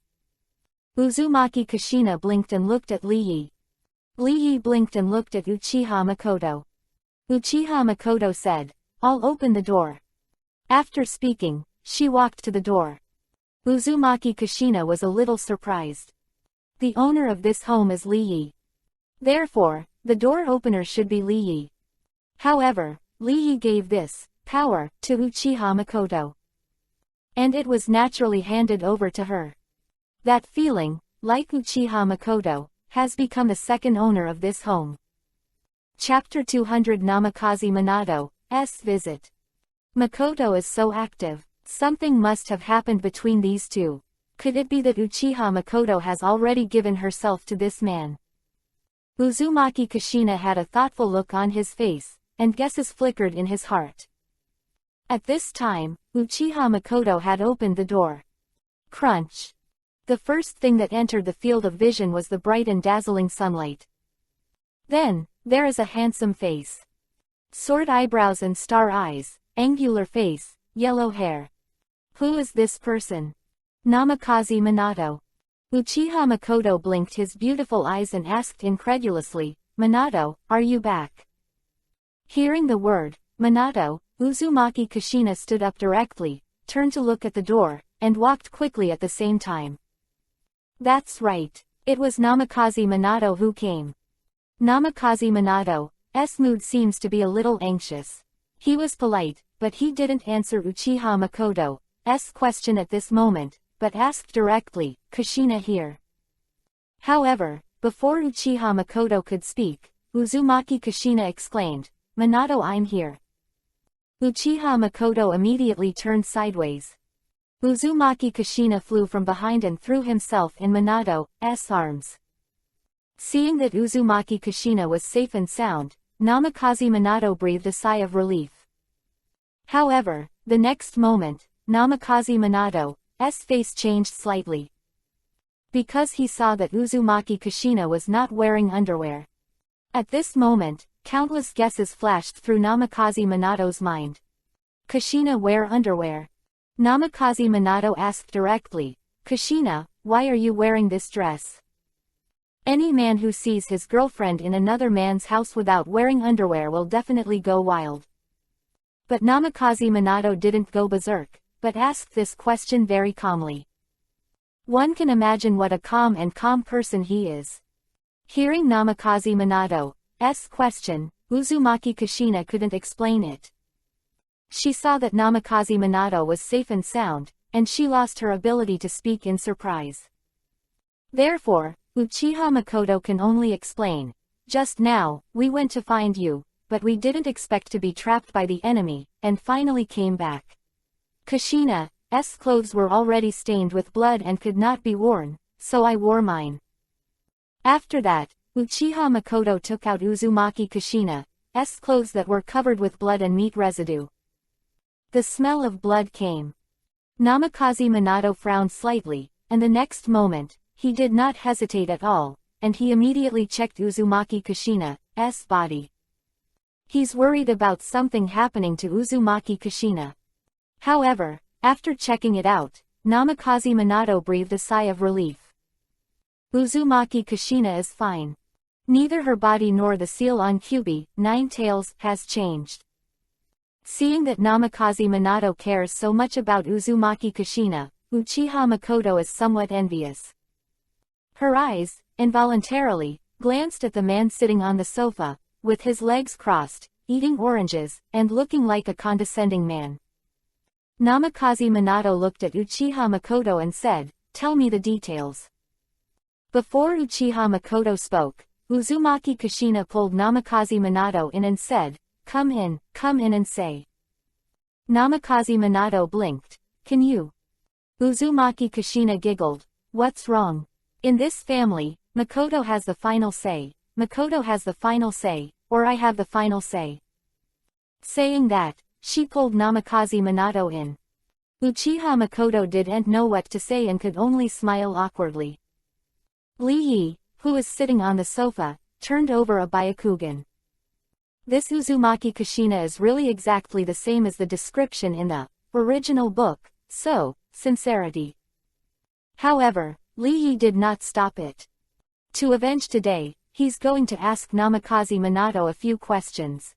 Uzumaki Kushina blinked and looked at Lee Yi. Lee Yi blinked and looked at Uchiha Makoto. Uchiha Makoto said, "I'll open the door." After speaking, she walked to the door. Uzumaki Kushina was a little surprised. The owner of this home is Lee Yi. Therefore, the door opener should be Lee Yi. However, Lee Yi gave this power to Uchiha Makoto. And it was naturally handed over to her. That feeling, like Uchiha Makoto, has become the second owner of this home. Chapter 200 Namikaze Minato's visit. Makoto is so active. Something must have happened between these two. Could it be that Uchiha Makoto has already given herself to this man? Uzumaki Kushina had a thoughtful look on his face, and guesses flickered in his heart. At this time, Uchiha Makoto had opened the door. Crunch. The first thing that entered the field of vision was the bright and dazzling sunlight. Then, there is a handsome face. Sword eyebrows and star eyes, angular face, yellow hair. Who is this person? Namikaze Minato. Uchiha Makoto blinked his beautiful eyes and asked incredulously, "Minato, are you back?" Hearing the word, Minato, Uzumaki Kushina stood up directly, turned to look at the door, and walked quickly at the same time. That's right. It was Namikaze Minato who came. Namikaze Minato's mood seems to be a little anxious. He was polite, but he didn't answer Uchiha Makoto's question at this moment, but asked directly, "Kushina here?" However, before Uchiha Makoto could speak, Uzumaki Kushina exclaimed, "Minato, I'm here." Uchiha Makoto immediately turned sideways. Uzumaki Kushina flew from behind and threw himself in Minato's arms. Seeing that Uzumaki Kushina was safe and sound, Namikaze Minato breathed a sigh of relief. However, the next moment, Namikaze Minato's face changed slightly. Because he saw that Uzumaki Kushina was not wearing underwear. At this moment, countless guesses flashed through Namikaze Minato's mind. Kushina wear underwear? Namikaze Minato asked directly, "Kushina, why are you wearing this dress?" Any man who sees his girlfriend in another man's house without wearing underwear will definitely go wild. But Namikaze Minato didn't go berserk, but asked this question very calmly. One can imagine what a calm person he is. Hearing Namikaze Minato's question, Uzumaki Kushina couldn't explain it. She saw that Namikaze Minato was safe and sound, and she lost her ability to speak in surprise. Therefore, Uchiha Makoto can only explain, "Just now, we went to find you, but we didn't expect to be trapped by the enemy, and finally came back. Kushina's clothes were already stained with blood and could not be worn, so I wore mine. After that, Uchiha Makoto took out Uzumaki Kushina's clothes that were covered with blood and meat residue. The smell of blood came. Namikaze Minato frowned slightly, and the next moment, he did not hesitate at all, and he immediately checked Uzumaki Kushina's body. He's worried about something happening to Uzumaki Kushina. However, after checking it out, Namikaze Minato breathed a sigh of relief. Uzumaki Kushina is fine. Neither her body nor the seal on Kyuubi, Nine Tails, has changed. Seeing that Namikaze Minato cares so much about Uzumaki Kushina, Uchiha Makoto is somewhat envious. Her eyes, involuntarily, glanced at the man sitting on the sofa, with his legs crossed, eating oranges, and looking like a condescending man. Namikaze Minato looked at Uchiha Makoto and said, "Tell me the details." Before Uchiha Makoto spoke, Uzumaki Kushina pulled Namikaze Minato in and said, come in and say." Namikaze Minato blinked. "Can you?" Uzumaki Kushina giggled. "What's wrong? In this family, Makoto has the final say. Makoto has the final say, or I have the final say." Saying that, she pulled Namikaze Minato in. Uchiha Makoto didn't know what to say and could only smile awkwardly. Lee Yi, who was sitting on the sofa, turned over a Byakugan. This Uzumaki Kushina is really exactly the same as the description in the original book, so, sincerity. However, Lee Yi did not stop it. To avenge today, he's going to ask Namikaze Minato a few questions.